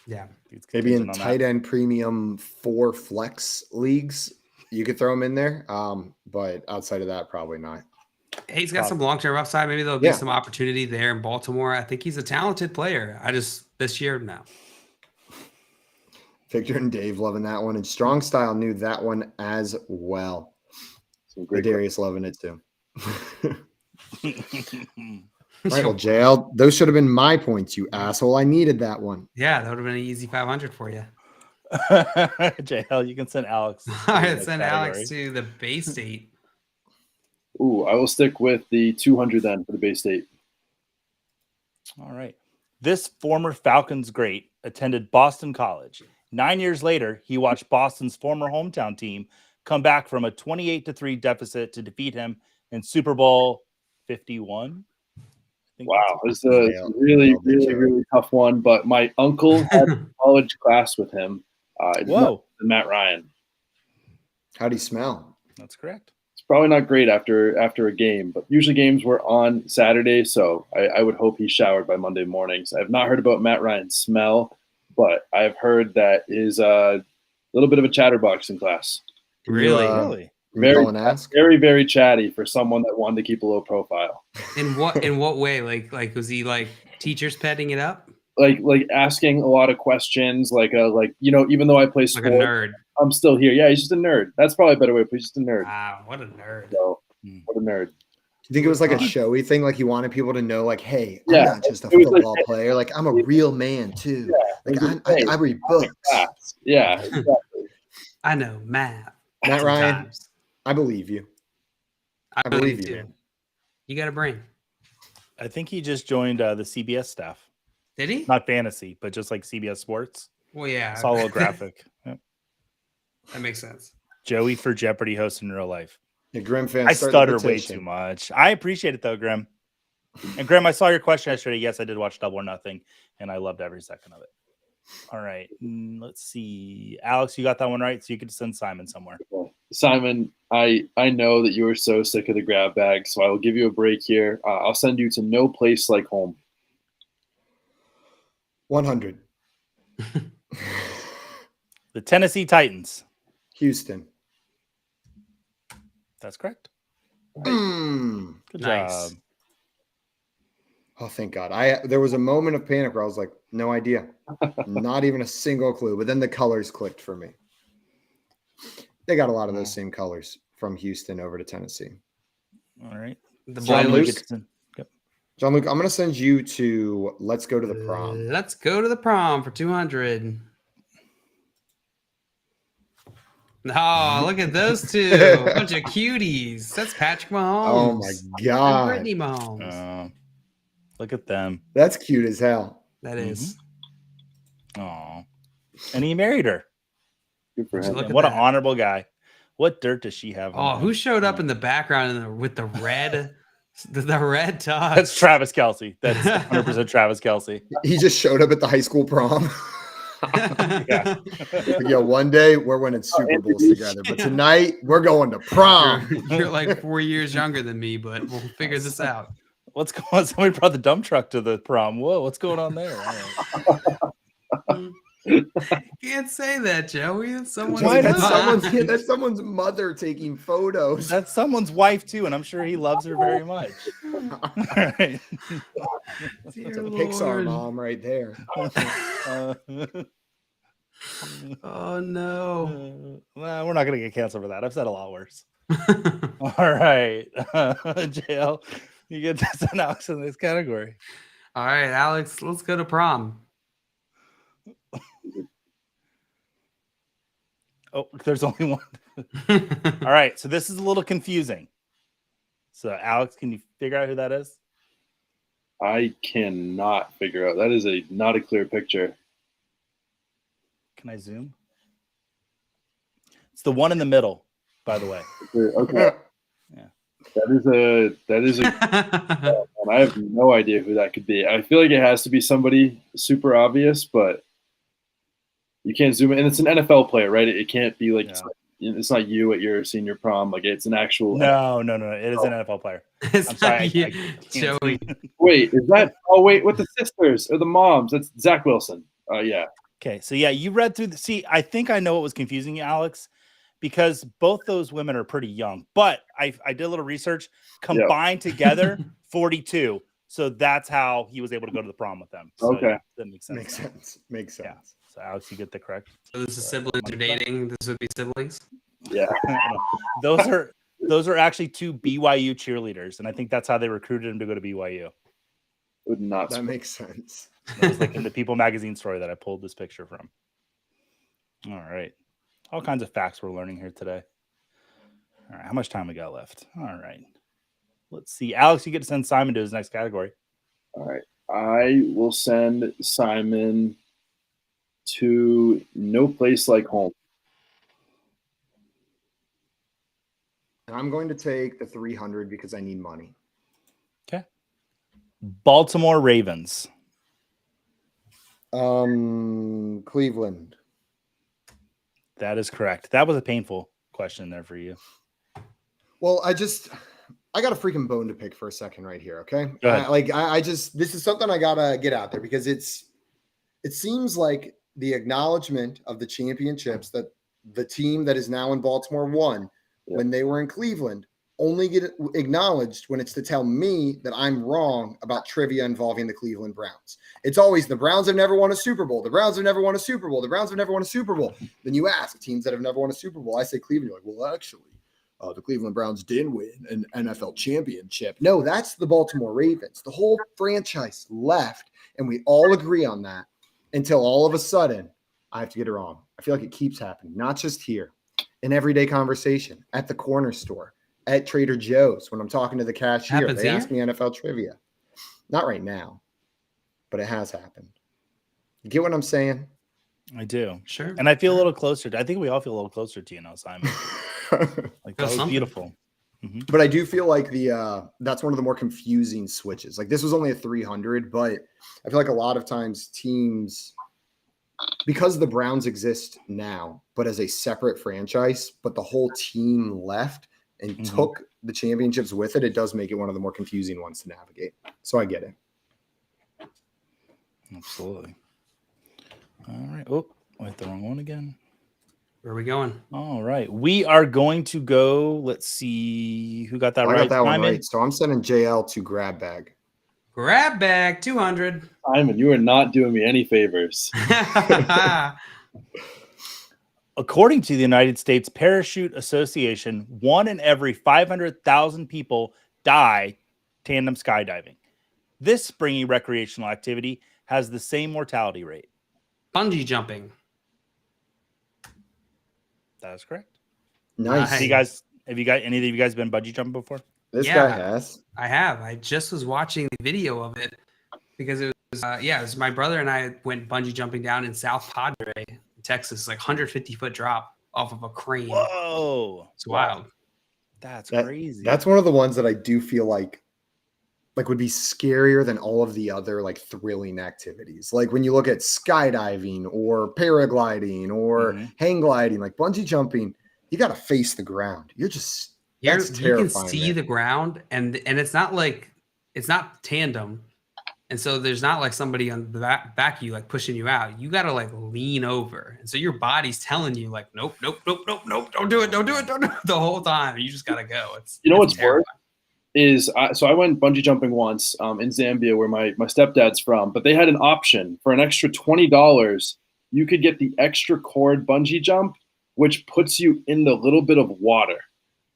Yeah. Maybe in tight end premium 4 flex leagues, you could throw him in there. But outside of that, probably not. Hey, he's got some long-term upside. Maybe there'll be some opportunity there in Baltimore. I think he's a talented player. This year, no. Victor and Dave loving that one. And Strong Style knew that one as well. Darius loving it too. All right, well, JL, those should have been my points, you asshole. I needed that one. Yeah, that would have been an easy 500 for you. JL, you can send Alex. All right, send Alex to the Bay State. Ooh, I will stick with the 200 then for the Bay State. All right. This former Falcons great attended Boston College. 9 years later, he watched Boston's former hometown team come back from a 28-3 deficit to defeat him in Super Bowl 51. Wow, this is a really tough one. But my uncle had a college class with him. Whoa. Matt Ryan. How'd he smell? That's correct. It's probably not great after a game, but usually games were on Saturday, so I would hope he's showered by Monday mornings. I have not heard about Matt Ryan's smell, but I've heard that is a little bit of a chatterbox in class. Really? Very, very chatty for someone that wanted to keep a low profile. In what way? Like was he like teachers petting it up? Like asking a lot of questions, even though I play sport, like a nerd. I'm still here. Yeah, he's just a nerd. That's probably a better way to put it. He's just a nerd. Wow, what a nerd. So, what a nerd. you think it was like a showy thing? Like he wanted people to know, like, hey, I'm Yeah, not just a it was like- football player. Like I'm a real man too. Yeah, Like I read books. Yeah, exactly. I know math. Matt Ryan, Sometimes. I believe you. I believe believe you, too. man. You got a brain. I think he just joined the CBS staff. Did he? Not fantasy, but just like CBS Sports. Well, yeah. Saw a little graphic. Yep. That makes sense. Joey for Jeopardy host in real life. Yeah, Grim fans, I start the stutter way petition. too much. I appreciate it though, Grim. And Grim, I saw your question yesterday. Yes, I did watch Double or Nothing, and I loved every second of it. All right, let's see. Alex, you got that one right, so you could send Simon somewhere. Simon, I know that you are so sick of the grab bag, so I will give you a break here. I'll send you to no place like home. 100. The Tennessee Titans. Houston. That's correct. Mm. Good Nice. job. Oh, thank God. There was a moment of panic where I was like, no idea. Not even a single clue. But then the colors clicked for me. They got a lot of those same colors from Houston over to Tennessee. All right. The John boy Luke? Luke. John-Luke, I'm going to send you to Let's Go to the Prom. Let's go to the prom for 200. Oh, look at those two. A bunch of cuties. That's Patrick Mahomes. Oh, my And God. Brittany Mahomes. Look at them. That's cute as hell. That is. Oh, and he married her. Good for him. Look at What an that. honorable guy. What dirt does she have? Oh, on who him? showed up in the background with the red, the red tux? That's Travis Kelce. That's 100% Travis Kelce. He just showed up at the high school prom. Yeah. Yeah, one day we're winning Super Bowls together, but tonight we're going to prom. You're like 4 years younger than me, but we'll figure this out. What's going on? Somebody brought the dump truck to the prom. Whoa, what's going on there? Can't say that, Joey. That's someone's Why That's not? that's someone's mother taking photos. That's someone's wife too, and I'm sure he loves her very much. All right. That's a Pixar mom right there. Oh no. Well, we're not gonna get canceled for that. I've said a lot worse. All right, JL, you get to send Alex in this category. All right, Alex, let's go to prom. Oh, there's only one. All right, so this is a little confusing. So, Alex, can you figure out who that is? I cannot figure out. That is not a clear picture. Can I zoom? It's the one in the middle, by the way. Okay. Yeah. That is a and I have no idea who that could be. I feel like it has to be somebody super obvious, but you can't zoom in. And it's an NFL player, right? It can't be like it's not you at your senior prom. Like it's an actual. No. It is an NFL player. It's I'm sorry, not you, I can't Joey. Wait, is that? Oh wait, with the sisters or the moms? That's Zach Wilson. Yeah. Okay, so yeah, you read through the. See, I think I know what was confusing you, Alex, because both those women are pretty young. But I did a little research. Combined together, 42. So that's how he was able to go to the prom with them. So Okay, that makes sense. Makes sense. Yeah. So Alex, you get the correct. So this is siblings are dating. This would be siblings. Yeah. Those are actually two BYU cheerleaders, and I think that's how they recruited him to go to BYU. Would not. That makes sense. That was like in the People magazine story that I pulled this picture from. All right. All kinds of facts we're learning here today. All right. How much time we got left? All right. Let's see. Alex, you get to send Simon to his next category. All right. I will send Simon to no place like home. I'm going to take the 300 because I need money. Okay. Baltimore Ravens. Cleveland. That is correct. That was a painful question there for you. Well, I got a freaking bone to pick for a second right here. Okay. Go ahead. This is something I gotta get out there because it seems like the acknowledgement of the championships that the team that is now in Baltimore won when they were in Cleveland only get acknowledged when it's to tell me that I'm wrong about trivia involving the Cleveland Browns. It's always the Browns have never won a Super Bowl. The Browns have never won a Super Bowl. The Browns have never won a Super Bowl. Then you ask teams that have never won a Super Bowl. I say Cleveland. You're like, well, actually, the Cleveland Browns didn't win an NFL championship. No, that's the Baltimore Ravens. The whole franchise left, and we all agree on that until all of a sudden, I have to get it wrong. I feel like it keeps happening, not just here, in everyday conversation, at the corner store, at Trader Joe's, when I'm talking to the cashier. Happens They here? ask me NFL trivia. Not right now, but it has happened. You get what I'm saying? I do. Sure. And I feel a little closer. I think we all feel a little closer to you now, Simon. Like that was something. beautiful. But I do feel like that's one of the more confusing switches. Like this was only a 300, but I feel like a lot of times teams, because the Browns exist now, but as a separate franchise, but the whole team left and took the championships with it, it does make it one of the more confusing ones to navigate. So I get it. Absolutely. All right. Oh, I hit the wrong one again. Where are we going? All right. We are going to go. Let's see who got that I right. got that one Simon? right. So I'm sending JL to grab bag. Grab bag 200. Simon, you are not doing me any favors. According to the United States Parachute Association, 1 in every 500,000 people die tandem skydiving. This springy recreational activity has the same mortality rate. Bungee jumping. That is correct. Nice. So you guys, have any of you guys been bungee jumping before? This Yeah. guy has. I have. I just was watching the video of it because it was, it was my brother and I went bungee jumping down in South Padre, Texas, like 150-foot drop off of a crane. Whoa. It's wild. That's That- crazy. That's one of the ones that I do feel like would be scarier than all of the other like thrilling activities. Like when you look at skydiving or paragliding or hang gliding, like bungee jumping, you got to face the ground. You're just You that's can terrifying. see man. the ground, and it's not tandem, and so there's not like somebody on the back of you like pushing you out. You got to like lean over, and so your body's telling you like, nope, don't do it, the whole time. You just got to go. It's What's terrifying. worse is so I went bungee jumping once in Zambia, where my stepdad's from, but they had an option for an extra $20. You could get the extra cord bungee jump, which puts you in the little bit of water.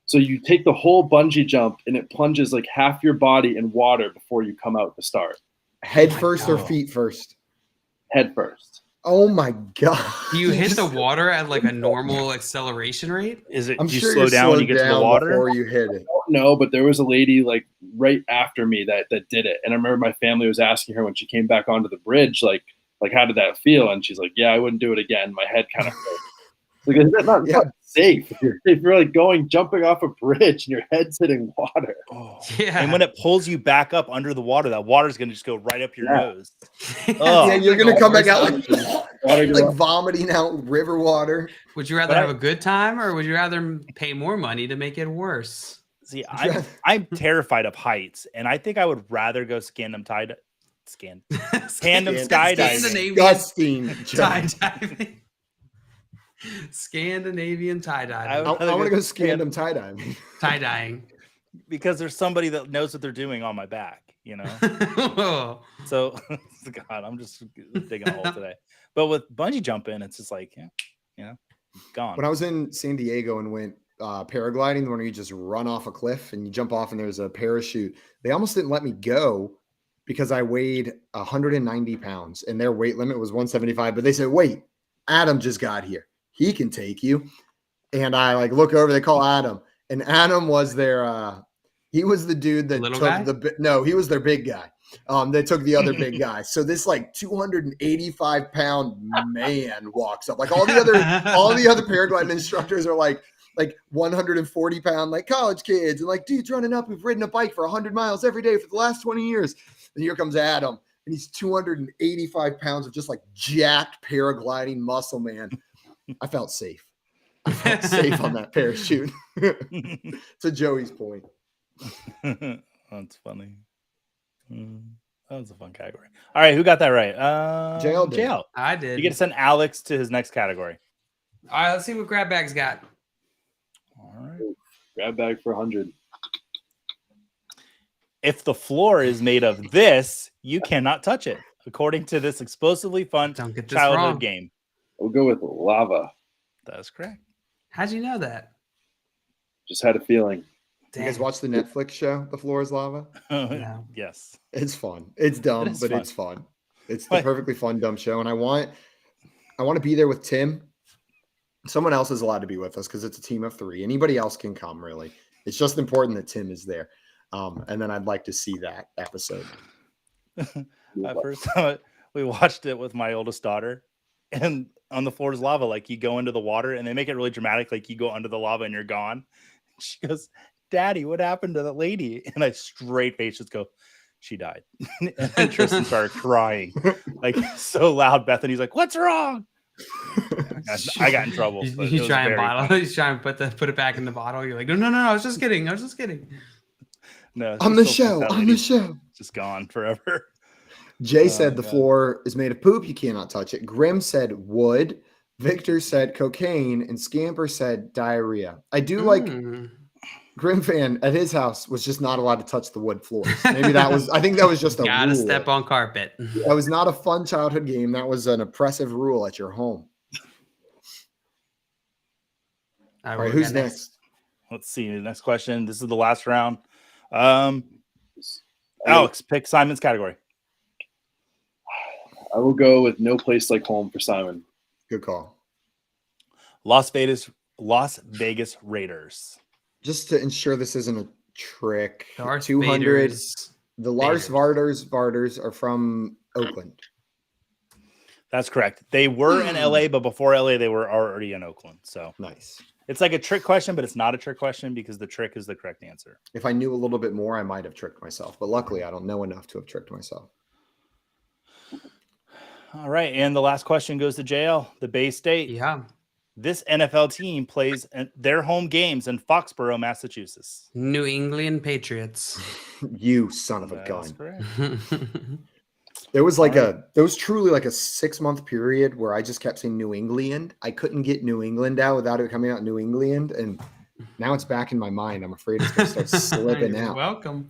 So you take the whole bungee jump and it plunges like half your body in water before you come out to start. Head first or God. feet first? Head first. Oh my god! Do you hit the water at like a normal acceleration rate? Is it? I'm Do you sure slow you're down when slowed you get to the down water? before you hit it. No, but there was a lady like right after me that did it, and I remember my family was asking her when she came back onto the bridge, like how did that feel? And she's like, yeah, I wouldn't do it again. My head kind of hurt. Like, it's not safe if you're like jumping off a bridge and your head's hitting water. Oh. Yeah. And when it pulls you back up under the water, that water's going to just go right up your nose. Oh, Yeah, you're gonna come back out like, Water like vomiting out river water. Would you rather But have a good time, or would you rather pay more money to make it worse? See, I'm terrified of heights, and I think I would rather go tandem skydiving. Scandinavian Disgusting. tie diving. Scandinavian tie diving. I want to go scandem tie diving. Tie dyeing. because there's somebody that knows what they're doing on my back, you know? So, God, I'm just digging a hole today. But with bungee jumping, it's just like, yeah, you know, gone. When I was in San Diego and went paragliding, when you just run off a cliff and you jump off and there's a parachute, they almost didn't let me go because I weighed 190 pounds and their weight limit was 175. But they said, wait, Adam just got here. He can take you. And I like look over, they call Adam. And Adam was their, he was the dude that Little took guy? no, he was their big guy. They took the other big guy. So this like 285 pound man walks up. Like all the other paragliding instructors are like 140 pound, like college kids and like dudes running up who've ridden a bike for 100 miles every day for the last 20 years. And here comes Adam, and he's 285 pounds of just like jacked paragliding muscle man. I felt safe. I felt safe on that parachute. To Joey's point. That's funny. That was a fun category. All right, who got that right? JL did. JL. I did. You get to send Alex to his next category. All right, let's see what Grab Bag's got. All right. Grab bag for 100. If the floor is made of this, you cannot touch it, according to this explosively fun Don't get this childhood wrong. game. We'll go with lava. That is correct. How'd you know that? Just had a feeling. You guys watch the Netflix show, The Floor is Lava? No. Yes. It's fun. It's dumb, is but fun. it's fun. It's the perfectly fun, dumb show. And I want to be there with Tim. Someone else is allowed to be with us because it's a team of 3. Anybody else can come, really. It's just important that Tim is there. And then I'd like to see that episode. First time we watched it with my oldest daughter, and on The Floor is Lava, like you go into the water and they make it really dramatic, like you go under the lava and you're gone. She goes, Daddy, what happened to that lady? And I straight face just go, she died. And Tristan started crying like so loud. Bethany's like, what's wrong? I got in trouble. You try and bottle. You try and put it back in the bottle. You're like, no. I was just kidding. No, on the show. Just gone forever. Jay said the floor is made of poop. You cannot touch it. Grim said wood. Victor said cocaine. And Scamper said diarrhea. I do like Grim fan at his house was just not allowed to touch the wood floors. Maybe I think that was just a gotta rule. step on carpet. That was not a fun childhood game. That was an oppressive rule at your home. All right, who's next? Let's see. The next question. This is the last round. Alex, pick Simon's category. I will go with No Place Like Home for Simon. Good call. Las Vegas Raiders. Just to ensure this isn't a trick, Darth 200. Vader's The Lars Varders are from Oakland. That's correct. They were in LA, but before LA, they were already in Oakland. So nice. It's like a trick question, but it's not a trick question because the trick is the correct answer. If I knew a little bit more, I might have tricked myself. But luckily, I don't know enough to have tricked myself. All right. And the last question goes to JL, the Bay State. Yeah. This NFL team plays their home games in Foxborough, Massachusetts. New England Patriots. You son of a That's gun. correct. There was truly like a 6-month period where I just kept saying New England. I couldn't get New England out without it coming out New England. And now it's back in my mind. I'm afraid it's going to start slipping out. Welcome.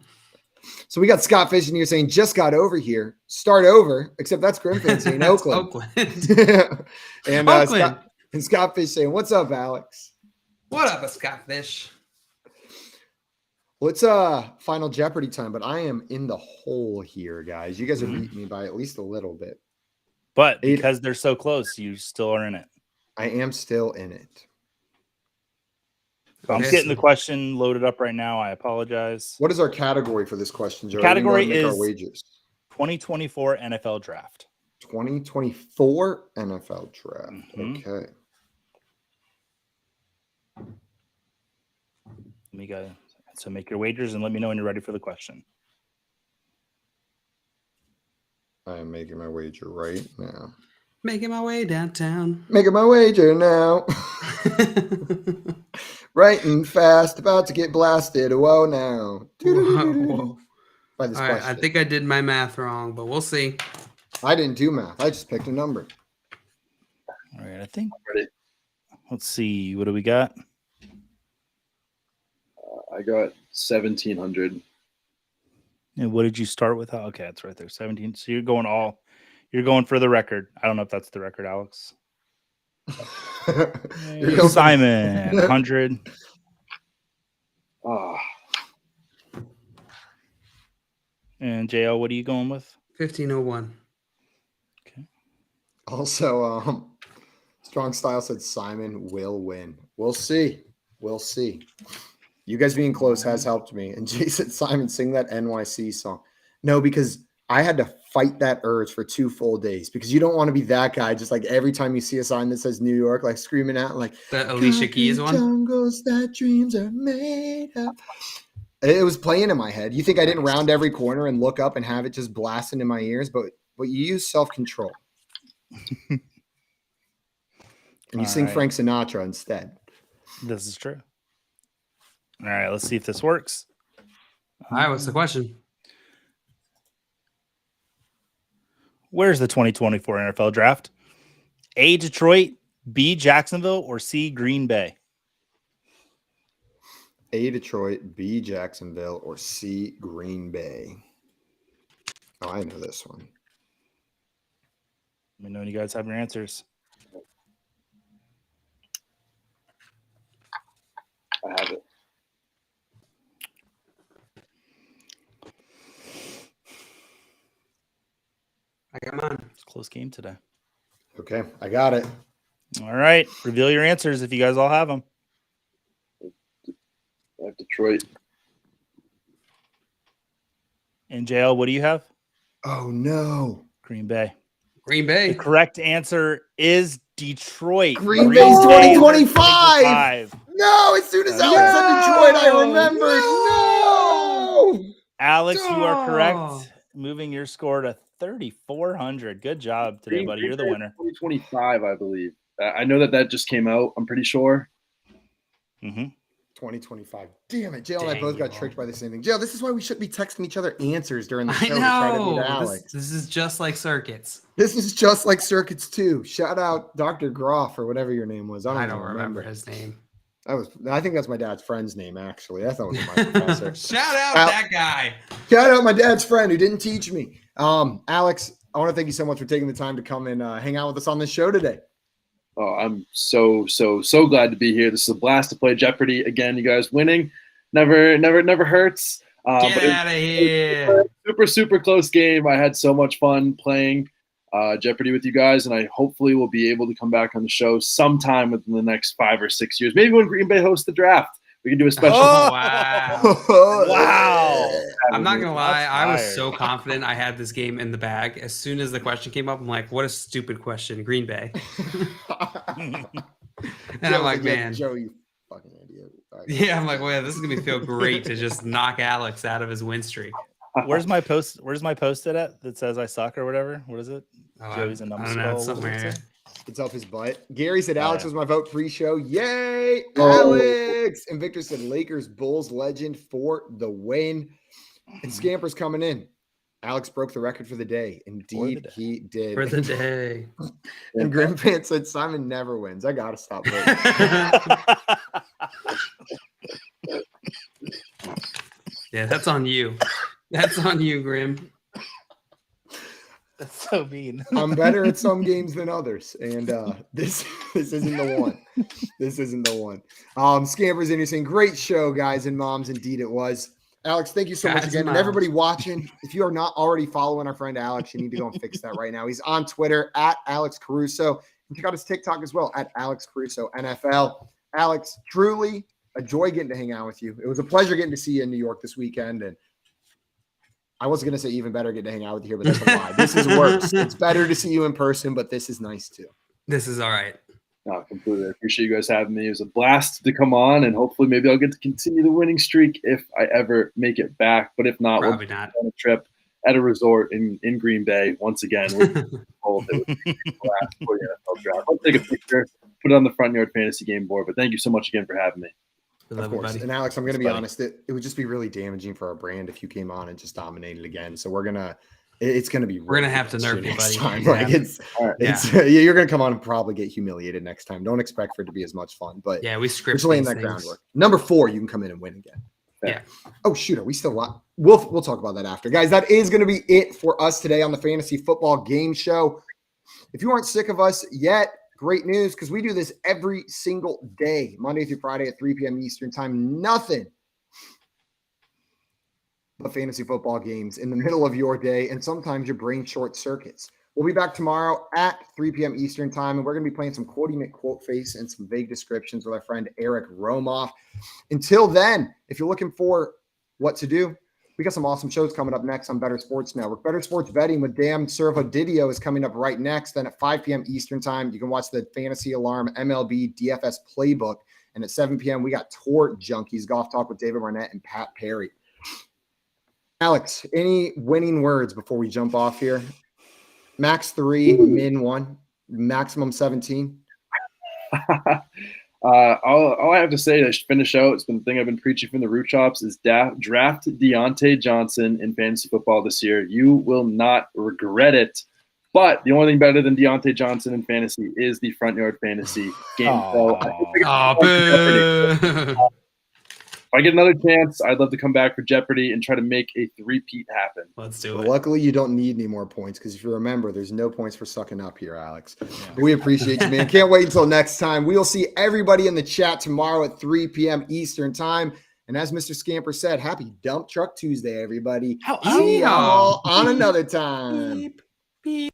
So we got Scott Fish in here saying, just got over here. Start over, except that's Grim Fancy in Oakland. And Oakland. Scott Fish saying, what's up, Alex? What up, Scott Fish? Well, it's Final Jeopardy time, but I am in the hole here, guys. You guys are beating me by at least a little bit. But because they're so close, you still are in it. I am still in it. I'm getting the question loaded up right now. I apologize. What is our category for this question, Joe? Category is our wagers. 2024 NFL Draft. 2024 NFL Draft. Mhm. Okay. So make your wagers and let me know when you're ready for the question. I am making my wager right now. Making my way downtown. Making my wager now. Right and fast, about to get blasted. Whoa, now. Whoa. By this All right, question. I think I did my math wrong, but we'll see. I didn't do math. I just picked a number. All right, I think. Ready. Let's see. What do we got? I got 1,700. And what did you start with? Oh, okay, it's right there. 17. So you're going for the record. I don't know if that's the record, Alex. Simon, 100. And JL, what are you going with? 1501. Okay. Also, Strong Style said Simon will win. We'll see. We'll see. You guys being close has helped me. And Jay said, Simon, sing that NYC song. No, because I had to fight that urge for 2 full days because you don't want to be that guy. Just like every time you see a sign that says New York, like screaming out, like The Alicia Keys one. Jungles that dreams are made of. It was playing in my head. You think I didn't round every corner and look up and have it just blasting in my ears, but you use self-control. And you sing Frank Sinatra instead. This is true. All right, let's see if this works. All right, what's the question? Where's the 2024 NFL Draft? A, Detroit, B, Jacksonville, or C, Green Bay? A, Detroit, B, Jacksonville, or C, Green Bay. Oh, I know this one. Let me know when you guys have your answers. I have it. It's a close game today. Okay, I got it. All right. Reveal your answers if you guys all have them. I have Detroit. And JL, what do you have? Oh no. Green Bay. Green The Bay. correct answer is Detroit. Green Bay's Bay 2025. No, as soon as Alex said Detroit, I remembered. No. Alex, you are Oh. correct. Moving your score to 3,400. Good job today, Green buddy. Bay You're the winner. 2025, I believe. I know that just came out. I'm pretty sure. Mm-hmm. 2025. Damn it. Jail and I Dang, both got y'all. tricked by the same thing. Jail, this is why we shouldn't be texting each other answers during the I show to try to know. beat Alex. This is just like circuits. This is just like circuits too. Shout out Dr. Groff or whatever your name was. I even don't remember his name. I think that's my dad's friend's name, actually. I thought it was my professor. Shout out that guy. Shout out my dad's friend who didn't teach me. Alex, I want to thank you so much for taking the time to come and hang out with us on this show today. Oh, I'm so glad to be here. This is a blast to play Jeopardy again. You guys winning never hurts. Get But out of here. super close game. I had so much fun playing Jeopardy with you guys, and I hopefully will be able to come back on the show sometime within the next 5 or 6 years. Maybe when Green Bay hosts the draft, we can do a special. Oh, wow. Wow. I'm not going to lie. I was fired. so confident I had this game in the bag. As soon as the question came up, I'm like, what a stupid question. Green Bay. And I'm like, man. Joe, you fucking idiot. Yeah, I'm like, well, this is going to feel great to just knock Alex out of his win streak. Where's my post-it at that says I suck or whatever? What is it? Oh, Joey's a I numbskull. don't know. It's What does it somewhere. say? It's off his butt. Gary said Alex yeah. was my vote pre-show. Yay, Oh. Alex! And Victor said Lakers Bulls legend for the win. And Scamper's coming in. Alex broke the record for the day. Indeed, he did. For the day. And Grim Pants said Simon never wins. I gotta stop voting. Yeah, that's on you. That's on you, Grim. That's so mean. I'm better at some games than others, and this isn't the one. This isn't the one. Scampers in here saying, "Great show, guys and moms." Indeed, it was. Alex, thank you so much Guys again, and and moms. everybody watching. If you are not already following our friend Alex, you need to go and fix that right now. He's on Twitter at Alex Caruso. And check out his TikTok as well at Alex Caruso NFL. Alex, truly a joy getting to hang out with you. It was a pleasure getting to see you in New York this weekend, and I wasn't going to say even better getting to hang out with you here, but that's a lie. This is worse. It's better to see you in person, but this is nice too. This is all right. No, completely. I appreciate you guys having me. It was a blast to come on, and hopefully maybe I'll get to continue the winning streak if I ever make it back. But if not, Probably we'll not. on a trip at a resort in Green Bay once again. We're told it would be a blast for the NFL draft. I'll take a picture, put it on the front yard fantasy game board. But thank you so much again for having me. We Of love you, course. buddy. And Alex, I'm going to be Buddy. honest. It would just be really damaging for our brand if you came on and just dominated again. So it's going to be. We're gonna have to nerf you, next buddy. time. Like Yeah. you're going to come on and probably get humiliated next time. Don't expect for it to be as much fun, but Yeah, we we're script just laying these that things. groundwork. Number 4, you can come in and win again. Yeah. Oh shoot, are we still live? We'll talk about that after, guys. That is going to be it for us today on the Fantasy Football Game Show. If you aren't sick of us yet, great news, because we do this every single day, Monday through Friday at 3 p.m. Eastern time. Nothing but fantasy football games in the middle of your day, and sometimes your brain short circuits. We'll be back tomorrow at 3 p.m. Eastern time, and we're going to be playing some Quoting It Quote Face and some vague descriptions with our friend Eric Romoff. Until then, if you're looking for what to do, we got some awesome shows coming up next on Better Sports Network. Better Sports Betting with Dan Servo Didio is coming up right next. Then at 5 p.m. Eastern time, you can watch the Fantasy Alarm MLB DFS Playbook. And at 7 p.m., we got Tour Junkies Golf Talk with David Barnett and Pat Perry. Alex, any winning words before we jump off here? Max 3, min 1, maximum 17. All I have to say to finish out, it's been the thing I've been preaching from the rooftops, is draft Deontay Johnson in fantasy football this year. You will not regret it. But the only thing better than Deontay Johnson in fantasy is the front yard fantasy game. So Oh, boo. if I get another chance, I'd love to come back for Jeopardy and try to make a three-peat happen. Let's do Well, it. luckily, you don't need any more points because if you remember, there's no points for sucking up here, Alex. We appreciate you, man. Can't wait until next time. We'll see everybody in the chat tomorrow at 3 p.m. Eastern time. And as Mr. Scamper said, happy Dump Truck Tuesday, everybody. See y'all on another time. Beep.